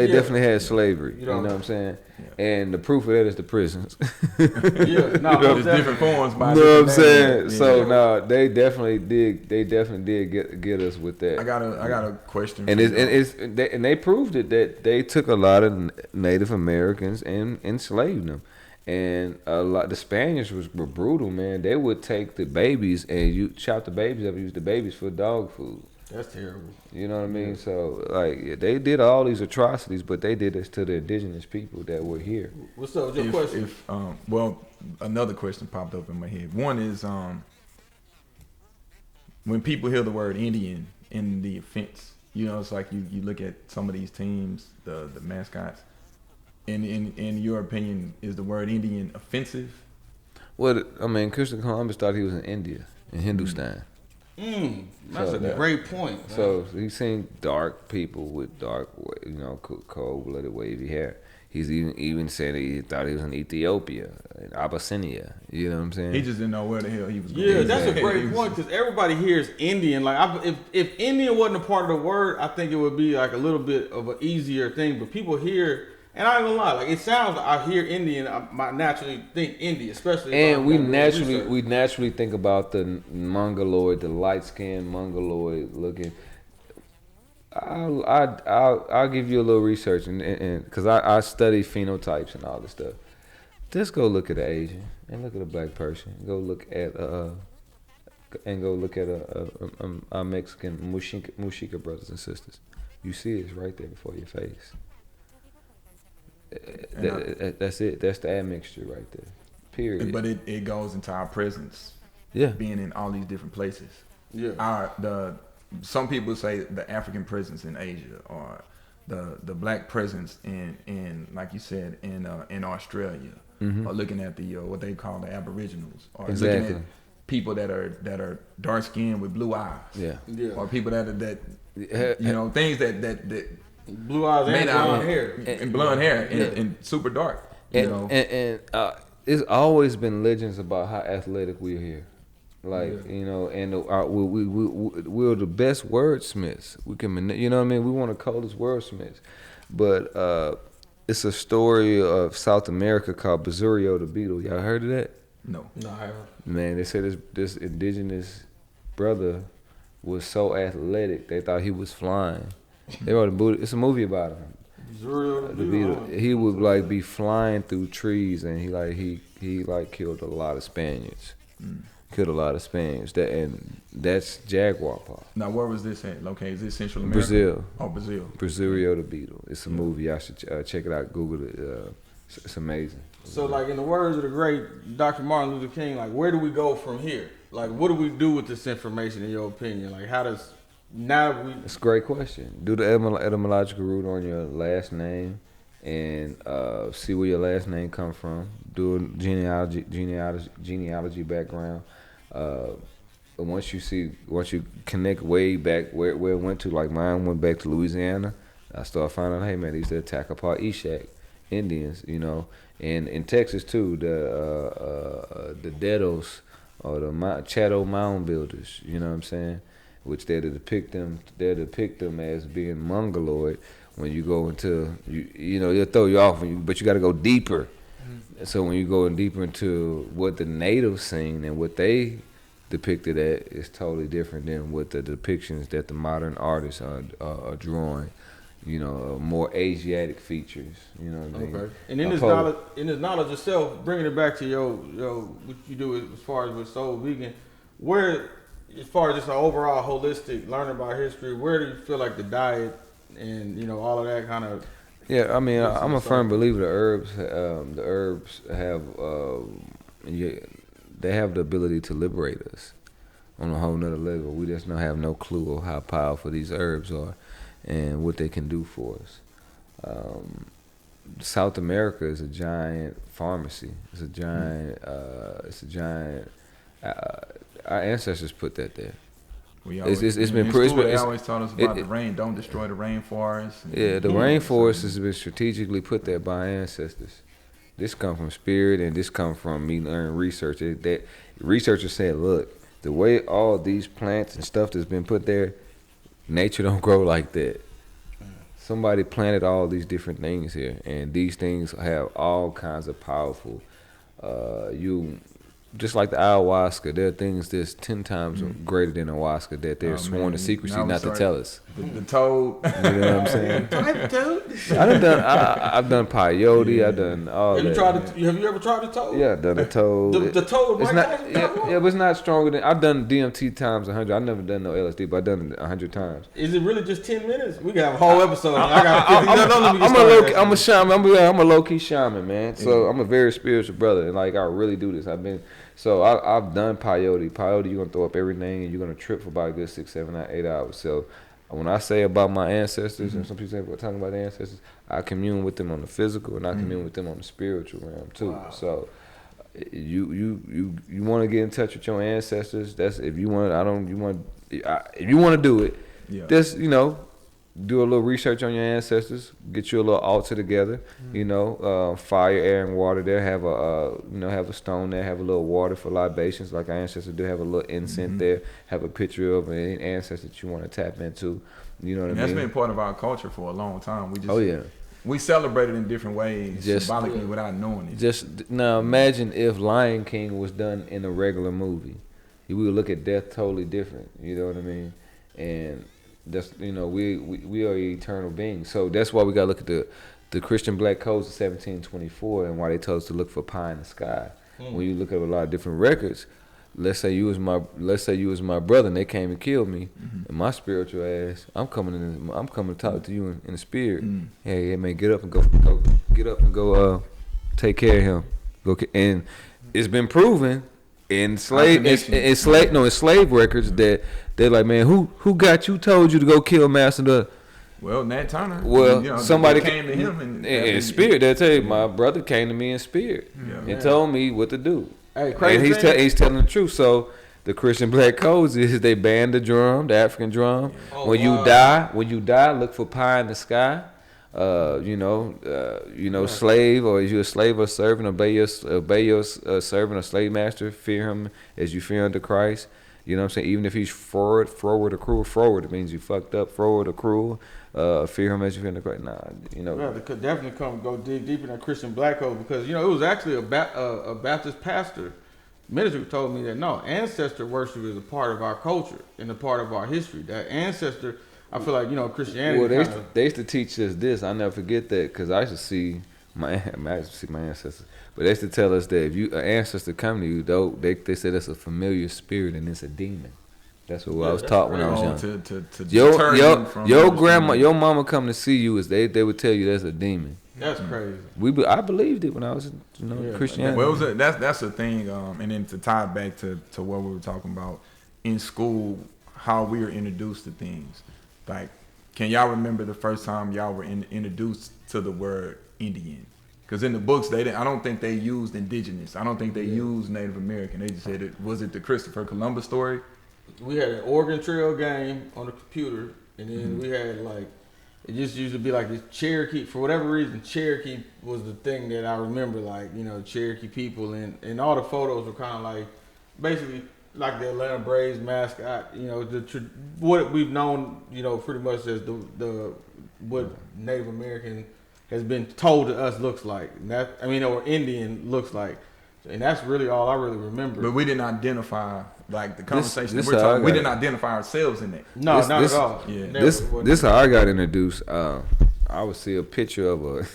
definitely had slavery. You know what I'm saying? Yeah. And the proof of that is the prisons. There's different forms. You know what I'm saying? Yeah. So no, they definitely did. They definitely did get us with that. I got a question. And they proved it that they took a lot of Native Americans and enslaved them, and the Spaniards were brutal, man. They would take the babies and you chop the babies up, and use the babies for dog food. That's terrible. You know what I mean? Yeah. So they did all these atrocities, but they did this to the indigenous people that were here. What's up with your question? Another question popped up in my head. One is when people hear the word Indian in the offense, it's like you look at some of these teams, the mascots. In your opinion, is the word Indian offensive? Well, I mean, Christopher Columbus thought he was in India, in Hindustan. That's a great point. Man. So he's seen dark people with dark, cold-blooded, wavy hair. He's even said he thought he was in Ethiopia, in Abyssinia. You know what I'm saying? He just didn't know where the hell he was going. Yeah, that's a great point because everybody hears Indian. Like, if Indian wasn't a part of the word, I think it would be like a little bit of an easier thing. But people hear. And I ain't gonna lie, like it sounds like I hear Indian, I might naturally think India, especially. And we naturally think about the mongoloid, the light skinned mongoloid looking. I'll give you a little research and because I study phenotypes and all this stuff. Just go look at an Asian and look at a black person. Go look at a Mexican Mushika brothers and sisters. You see it's right there before your face. That's it. That's the admixture right there. Period. But it goes into our presence. Yeah. Being in all these different places. Yeah. Some people say the African presence in Asia or the black presence in like you said in Australia. Mm-hmm. Or looking at the what they call the Aboriginals. Or looking at people that are dark skinned with blue eyes. Yeah. Or people that things that blue eyes and blonde hair. And blonde hair and super dark. And it's always been legends about how athletic we're here. Like, and we're the best wordsmiths. We can, you know what I mean? We one of the coldest wordsmiths. But it's a story of South America called Besurio the Beetle. Y'all heard of that? No, I haven't. Man, they said this indigenous brother was so athletic, they thought he was flying. They wrote it's a movie about him. The Beetle. He would be flying through trees, and he killed a lot of Spaniards. Killed a lot of Spaniards. That's jaguar paw. Now, where was this at? Okay, is this Central America? Brazil. Oh, Brazil. Besurio the Beetle. It's a movie. I should check it out. Google it. It's amazing. So, in the words of the great Dr. Martin Luther King, where do we go from here? What do we do with this information, in your opinion? How does It's a great question. Do the etymological root on your last name and see where your last name come from. Do a genealogy background. Once you connect way back where it went to, like mine went back to Louisiana. I started finding out, hey man, they used to attack apart Eshak Indians, you know, and in Texas too, the Dedos or the Chateau Mound Builders, you know what I'm saying? Which they depict them as being mongoloid. When you go into, you know, they'll throw you off, but you got to go deeper. So when you go deeper into what the natives seen and what they depicted at, is totally different than what the depictions that the modern artists are drawing. You know, more Asiatic features. You know what I mean? Okay. And in this knowledge itself, bringing it back to your what you do as far as with Soul Vegan, where, as far as just an overall holistic learning about history, where do you feel like the diet and, you know, all of that kind of? Yeah, I mean, I'm a firm believer the herbs have they have the ability to liberate us on a whole nother level. We just don't have no clue of how powerful these herbs are and what they can do for us. South America is a giant pharmacy. It's a giant. Our ancestors put that there. It's been proven. They always taught us about the rain. Don't destroy the rainforest. Yeah, the rainforest has been strategically put there by our ancestors. This come from spirit, and this come from me learning research. That researchers said, look, the way all these plants and stuff that's been put there, nature don't grow like that. Somebody planted all these different things here, and these things have all kinds of powerful. Just like the ayahuasca, there are things that's 10 times greater than ayahuasca that they're sworn to secrecy not to tell us. The toad. You know what I'm saying? I've done peyote. I've done all that. Have you ever tried the toad? Yeah, I've done the toad. The toad. It's not. Yeah, but it's not stronger than. I've done DMT times 100. I've never done no LSD, but I've done it 100 times. Is it really just 10 minutes? We got a whole episode. I'm a shaman. I'm a low key shaman, man. So I'm a very spiritual brother, and like I really do this. I've done peyote. Peyote, you're gonna throw up everything, and you're gonna trip for about a good 6, 7, 8 hours. So when I say about my ancestors, and some people say we're talking about the ancestors, I commune with them on the physical, and I commune with them on the spiritual realm too. Wow. So you want to get in touch with your ancestors. That's if you want. If you want to do it, just do a little research on your ancestors. Get you a little altar together. Fire, air, and water. There have a stone there. Have a little water for libations, like our ancestors do. Have a little incense there. Have a picture of an ancestor that you want to tap into. You know what I mean? That's been part of our culture for a long time. We celebrate it in different ways, symbolically, without knowing it. Just now, imagine if Lion King was done in a regular movie. We would look at death totally different. You know what I mean? And that's we are eternal beings. So that's why we gotta look at the Christian Black Codes of 1724 and why they told us to look for pie in the sky. When you look at a lot of different records, let's say you was my brother and they came and killed me, and my spiritual ass, I'm coming to talk to you in the spirit. Hey man, get up and go take care of him. And it's been proven in slave records that they're like, man, who got you, told you to go kill Master? Well, Nat Turner. Well, somebody came to him in spirit. They'll tell you, my brother came to me in spirit and told me what to do. Hey, crazy. And he's telling the truth. So the Christian Black Codes is they ban the drum, the African drum. When you die, look for pie in the sky. Slave, or is you a slave or servant, obey your servant or slave master, fear him as you fear unto Christ. You know what I'm saying? Even if he's forward or cruel, forward, it means you fucked up, forward or cruel, fear him as you fear unto Christ. They could definitely go dig deep in that Christian Black Code, because, it was actually a Baptist pastor, minister, told me that, no, ancestor worship is a part of our culture and a part of our history. That ancestor, I feel like, Christianity. Well, they used to teach us this. I never forget that, because I used to see my ancestors. But they used to tell us that if an ancestor come to you, though, they said that's a familiar spirit and it's a demon. That's what I was taught when I was young. Your mama come to see you, is they would tell you that's a demon. That's crazy. I believed it when I was Christianity. Well, that's the thing, and then to tie it back to what we were talking about in school, how we were introduced to things. Like, can y'all remember the first time y'all were introduced to the word Indian? Because in the books, I don't think they used indigenous. I don't think they used Native American. They just said was it the Christopher Columbus story? We had an Oregon Trail game on the computer, and then we had it just used to be like this Cherokee. For whatever reason, Cherokee was the thing that I remember. Like, you know, Cherokee people, and all the photos were kind of like basically like the Atlanta Braves mascot. You know, what we've known, you know, pretty much as the what Native American has been told to us looks like. And that, I mean, or Indian looks like. And that's really all I really remember. But we didn't identify, like, the conversation we're talking, we didn't identify ourselves in that. No, not at all. Yeah. This how I got introduced. I would see a picture of a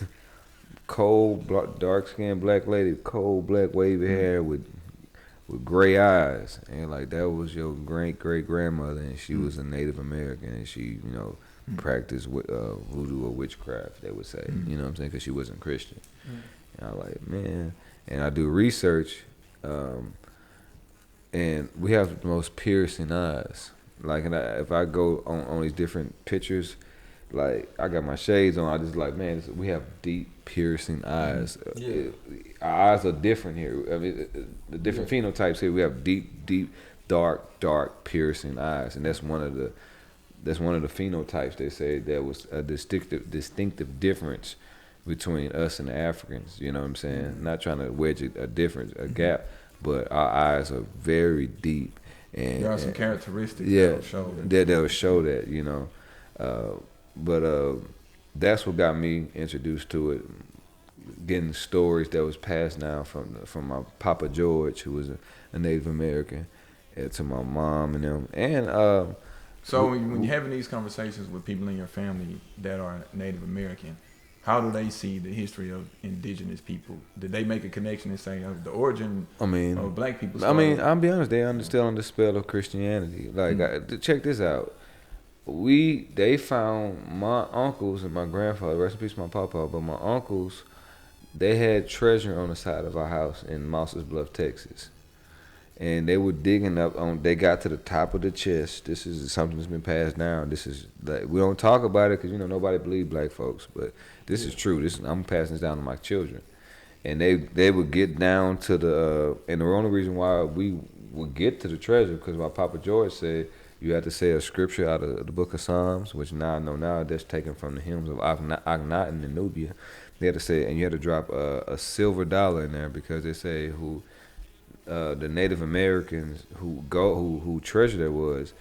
cold, dark-skinned black lady, cold black wavy hair with gray eyes, and like that was your great grandmother, and she was a Native American, and she, you know, practiced voodoo or witchcraft. They would say, you know what I'm saying, because she wasn't Christian. And I like, man. And I do research, and we have the most piercing eyes. Like, and if I go on these different pictures, like I got my shades on, I just like, man, we have deep piercing eyes. Our eyes are different here. I mean, the different phenotypes here. We have deep, dark piercing eyes, and that's one of the phenotypes they say that was a distinctive difference between us and the Africans, you know what I'm saying? Not trying to wedge a difference, a gap, but our eyes are very deep. And there are some characteristics that'll show that, you know. But that's what got me introduced to it, getting stories that was passed down from my Papa George, who was a Native American, to my mom and them. And so when you're having these conversations with people in your family that are Native American, how do they see the history of indigenous people? Did they make a connection and say the origin of black people started? I mean, I'll be honest, they still under the spell of Christianity. Like, check this out. They found my uncles and my grandfather, rest in peace my papa, but my uncles, they had treasure on the side of our house in Mouse's Bluff, Texas. And they were digging up they got to the top of the chest. This is something that's been passed down. This is, like, we don't talk about it because, you know, nobody believes black folks, but this is true. I'm passing this down to my children. And they would get down to and the only reason why we would get to the treasure, because my Papa George said you had to say a scripture out of the book of Psalms, which now I know now that's taken from the hymns of Akhenaten and Nubia. They had to say, and you had to drop a silver dollar in there, because they say the Native Americans who treasure that was,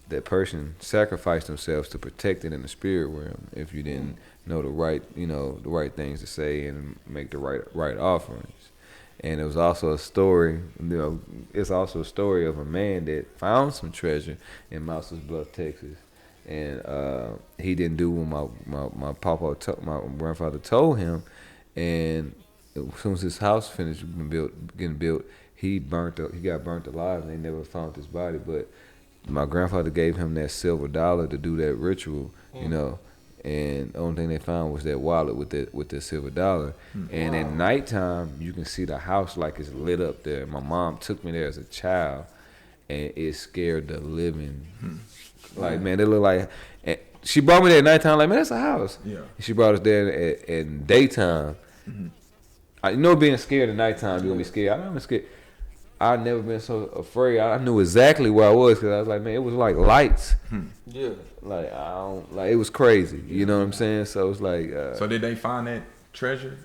that person sacrificed themselves to protect it in the spirit realm. If you didn't know the right things to say and make the right offerings. And it was also a story, you know, it's also a story of a man that found some treasure in Mouse's Bluff, Texas, and he didn't do what my grandfather told him, and as soon as his house finished getting built, he got burnt alive, and they never found his body. But my grandfather gave him that silver dollar to do that ritual, you know, and the only thing they found was that wallet with the silver dollar. And at nighttime, you can see the house like it's lit up there. My mom took me there as a child, and it scared the living. Like, man, they look like. And she brought me there at nighttime, like, man, that's a house. Yeah. And she brought us there in daytime. You know, being scared at nighttime, you're gonna be scared. I'm scared. I've never been so afraid. I knew exactly where I was, because I was like, man, it was like lights. Yeah. Like, it was crazy. You know what I'm saying? So it's like. So did they find that treasure?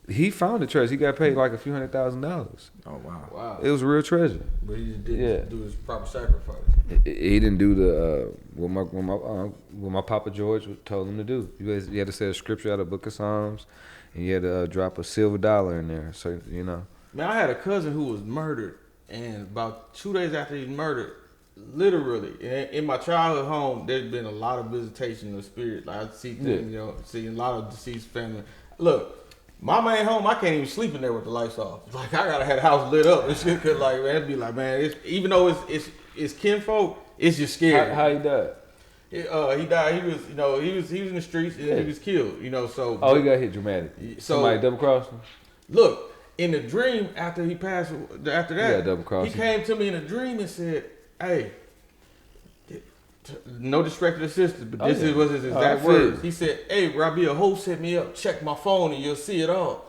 He found the treasure. He got paid like a few $100,000. Oh wow! It was real treasure. But he just didn't do his proper sacrifice. He didn't do the what my Papa George told him to do. You had to say a scripture out of the Book of Psalms, and you had to drop a silver dollar in there. So, you know. Man, I had a cousin who was murdered, and about 2 days after he was murdered, literally, in my childhood home, there's been a lot of visitation of spirit. Like, I see things, you know, see a lot of deceased family. Look, my main home, I can't even sleep in there with the lights off. Like, I gotta have the house lit up and shit. Cause like, man, it'd be like, man, even though it's kinfolk, it's just scary. How he died? He died. He was, you know, he was in the streets and he was killed. You know, so. Oh, he got hit dramatically. So, somebody double crossed him. Look. In the dream, after he passed, after that, he came to me in a dream and said, "Hey, no disrespect to the sisters, but this was his exact words." He said, "Hey, Robbie, a hoe set me up. Check my phone and you'll see it all."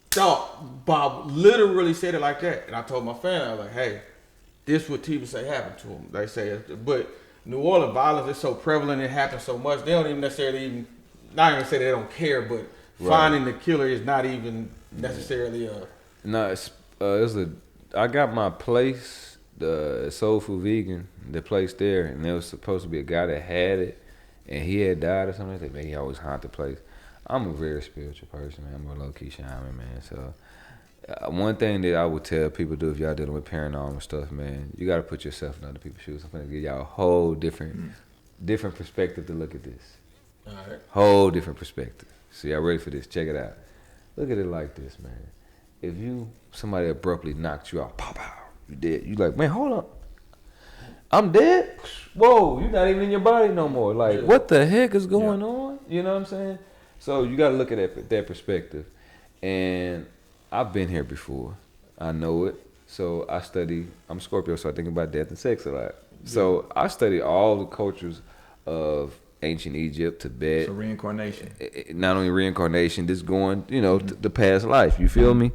Dog, Bob literally said it like that, and I told my family, I was like, "Hey, this what people say happened to him." They say, but New Orleans violence is so prevalent, it happens so much. They don't even necessarily not even say they don't care, but finding the killer is not even necessarily a. No, I got my place, the Soul Food Vegan, the place there, and there was supposed to be a guy that had it, and he had died or something like that. Man, he always haunt the place. I'm a very spiritual person, man. I'm a low-key shaman, man. So one thing that I would tell people to do if y'all dealing with paranormal stuff, man, you got to put yourself in other people's shoes. I'm going to give y'all a whole different perspective to look at this. All right. Whole different perspective. So y'all ready for this? Check it out. Look at it like this, man. If somebody abruptly knocked you out, pow, pow, you dead. You like, man, hold up. I'm dead? Whoa, you're not even in your body no more. Like, what the heck is going on? You know what I'm saying? So you got to look at that perspective. And I've been here before. I know it. So I'm Scorpio, so I think about death and sex a lot. So I study all the cultures of ancient Egypt, Tibet. So reincarnation. Not only reincarnation, just going, the past life. You feel me?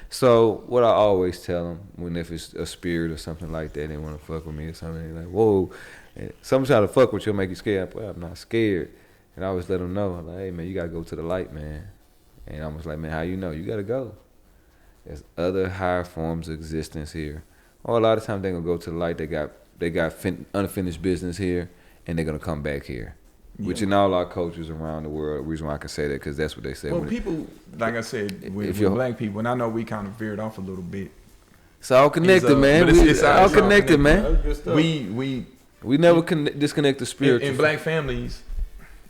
So what I always tell them, if it's a spirit or something like that, they want to fuck with me or something, they're like, whoa. And some try to fuck with you, make you scared. Well, I'm not scared. And I always let them know, like, hey, man, you got to go to the light, man. And I was like, man, how you know? You got to go. There's other higher forms of existence here. Or a lot of times they're going to go to the light. They got unfinished business here, and they're going to come back here. Yeah. Which in all our cultures around the world, the reason why I can say that, because that's what they say. Well, people, like I said, with black people, and I know we kind of veered off a little bit. It's all connected, man. It's all connected, man. We never disconnect the spiritual. In black families,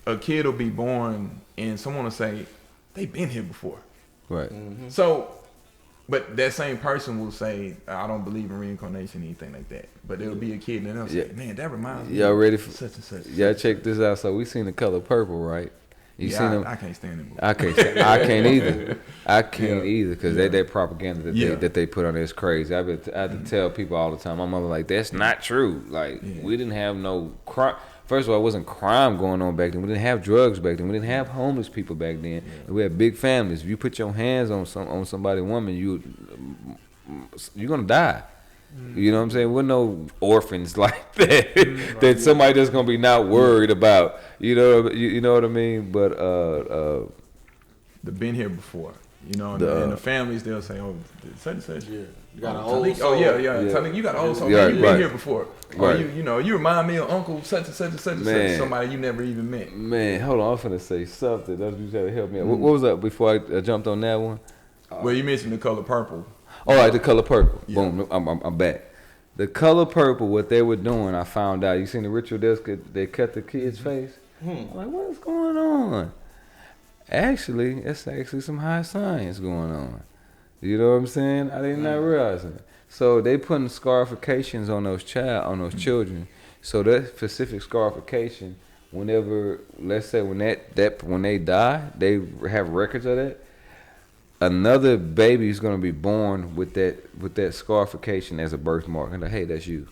a kid will be born, and someone will say, they've been here before. Right. Mm-hmm. So, but that same person will say, I don't believe in reincarnation, anything like that. But there'll be a kid and they'll say, man, that reminds me. Y'all ready for such and such? Y'all check this out. So we seen The Color Purple, right? You seen them? I can't stand it. I can't either. I can't either because that propaganda that they put on there is crazy. I have to tell people all the time. My mother like, that's not true. Like we didn't have no crime. First of all, it wasn't crime going on back then. We didn't have drugs back then. We didn't have homeless people back then. We had big families. If you put your hands on somebody's woman, you're gonna die. You know what I'm saying? We're no orphans like that that somebody just gonna be not worried about. You know what I mean? But they've been here before. You know, and the families, they'll say, "Oh, such and such." Yeah, you got an old soul. Oh yeah. Taliek, you got an old soul. Yeah, You've been here before. Right. Or you remind me of Uncle such and such and such and such. Somebody you never even met. Man, hold on, I'm finna say something. That's you trying to help me out. What was that before I jumped on that one? Well, you mentioned The Color Purple. All right, The Color Purple. Yeah. Boom, I'm back. The Color Purple, what they were doing, I found out. You seen the ritual they cut the kid's face? I'm like, what is going on? Actually, it's actually some high science going on. You know what I'm saying? I did not realize it. So they putting scarifications on those children. So that specific scarification, whenever, let's say when they die, they have records of that. Another baby is gonna be born with that scarification as a birthmark, and like, hey, that's you.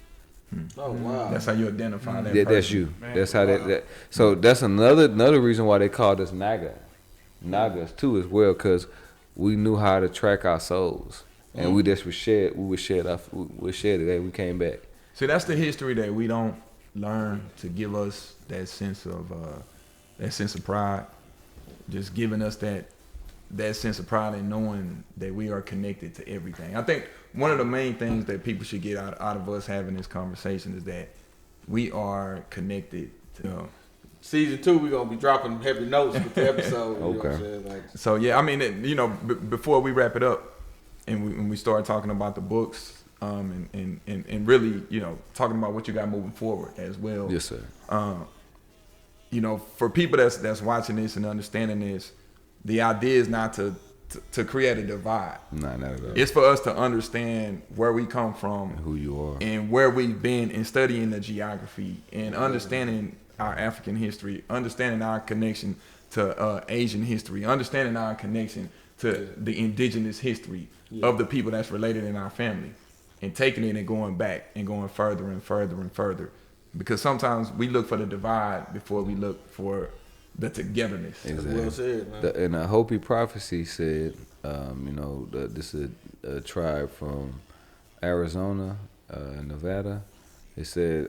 Oh wow! That's how you identify that. Yeah, that's you. Man, that's how that. So that's another reason why they called us Nagas too as well, because we knew how to track our souls, and we just would shed it. Hey, we came back. See, that's the history that we don't learn to give us that sense of pride, just giving us that sense of pride in knowing that we are connected to everything. I think one of the main things that people should get out of us having this conversation is that we are connected to. Season 2, we're gonna be dropping heavy notes with the episode. Okay. You know what I'm saying? Like, so yeah, I mean, before we wrap it up, and we start talking about the books, and really, talking about what you got moving forward as well. Yes, sir. For people that's watching this and understanding this, the idea is not to create a divide. No, not at all. It's for us to understand where we come from, and who you are, and where we've been, and studying the geography, and understanding our African history, understanding our connection to Asian history, understanding our connection to the indigenous history of the people that's related in our family, and taking it and going back and going further and further and further. Because sometimes we look for the divide before we look for the togetherness. Exactly. Well said, man. And the Hopi prophecy said, this is a tribe from Arizona, Nevada. It said,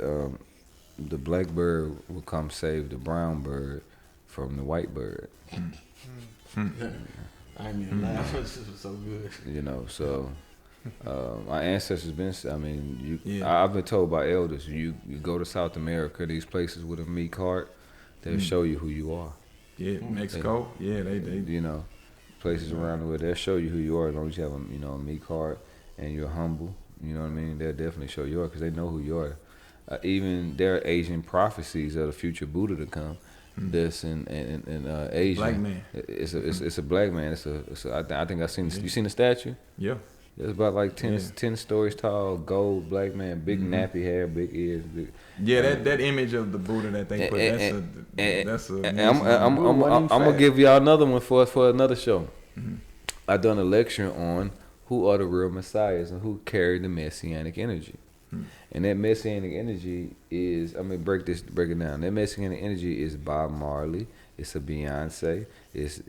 the black bird will come save the brown bird from the white bird. I didn't even laugh. This was so good. You know, so my ancestors been. I mean, I've been told by elders, you go to South America, these places with a meek heart, they'll show you who you are. Yeah, Mexico. They you know, places around the world, they'll show you who you are as long as you have a meek heart and you're humble. You know what I mean? They'll definitely show you are because they know who you are. Even there are Asian prophecies of the future Buddha to come. This in Asia. Black man. It's a black man. I think I've seen. You seen the statue? Yeah. It's about like 10 stories tall, gold, black man, big nappy hair, big ears. That image of the Buddha that they put. I'm gonna give y'all another one for another show. I done a lecture on who are the real messiahs and who carry the messianic energy. And that messianic energy is, break it down. That messianic energy is Bob Marley, it's a Beyonce, it's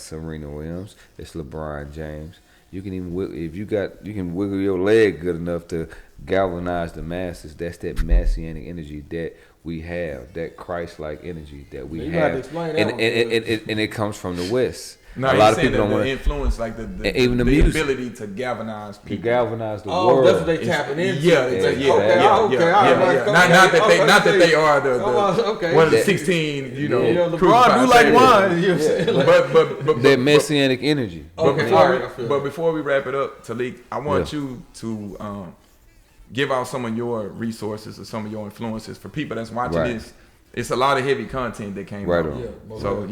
Serena Williams, it's LeBron James. You can even you can wiggle your leg good enough to galvanize the masses. That's that messianic energy that we have, that Christ-like energy that we have, and it comes from the West. No, a lot of people don't want to influence, like the music, ability to galvanize people, to galvanize the world. That's what they tapping into. Not that they are the one of the 16. LeBron do like wine. But that messianic energy. But before we wrap it up, Taliek, I want you to give out some of your resources or some of your influences for people that's watching this. It's a lot of heavy content that came out. So, if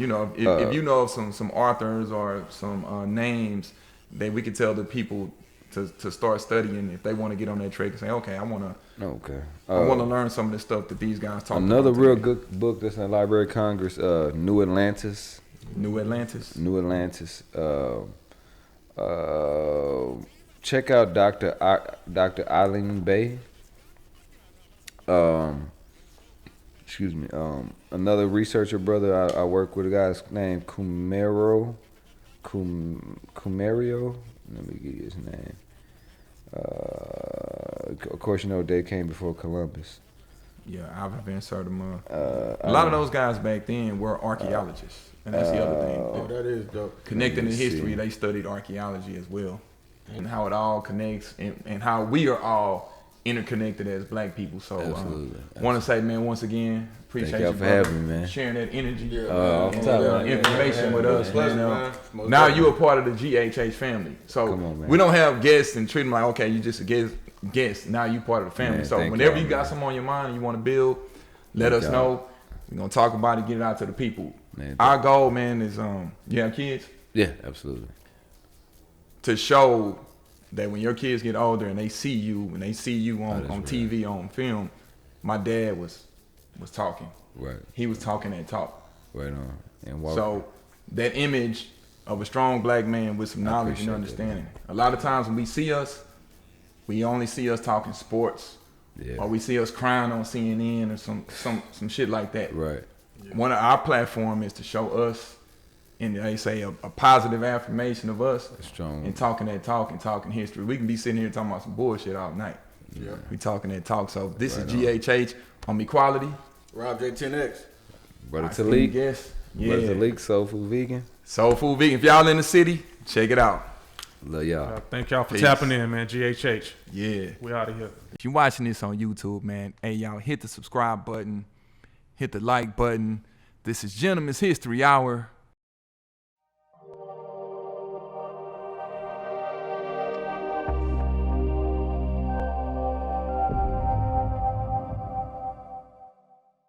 you know of some authors or some names that we could tell the people to start studying if they want to get on that track and say, okay, I want to learn some of the stuff that these guys talk about. Another real good book that's in the Library of Congress, New Atlantis. Check out Dr. Eileen Bay. Another researcher brother I work with, a guy's named Kumario. Let me give you his name. Of course, they came before Columbus. Yeah, I've inserted them. A lot of those guys back then were archaeologists, and that's the other thing. Oh, that is dope. Connecting to history, they studied archaeology as well, and how it all connects, and how we are all interconnected as black people. So want to say, man, once again, appreciate you for having me, man. Sharing that energy and information with us. Now you a part of the GHH family. So we don't have guests and treat them like, okay, you just a guest. Now you part of the family. So whenever you got something on your mind and you want to build, let us know. We're going to talk about it, get it out to the people. Our goal, man, is, you have kids? Yeah, absolutely. To show that when your kids get older and they see you, on TV, on film, my dad was talking. Right. He was talking that talk. Right on. And so that image of a strong black man with some knowledge and understanding. A lot of times when we see us, we only see us talking sports, or we see us crying on CNN or some shit like that. Right. One of our platform is to show us, and they say a positive affirmation of us, strong, and talking that talk and talking history. We can be sitting here talking about some bullshit all night. Yeah. We talking that talk. So this is GHH on Equality. Rob J10X. Brother Taliek. Brother Taliek, Soul Food Vegan. Soul Food Vegan. If y'all in the city, check it out. Love y'all. Thank y'all for tapping in, man. GHH. Yeah. We out of here. If you're watching this on YouTube, man, hey, y'all, hit the subscribe button. Hit the like button. This is Gentleman's History Hour.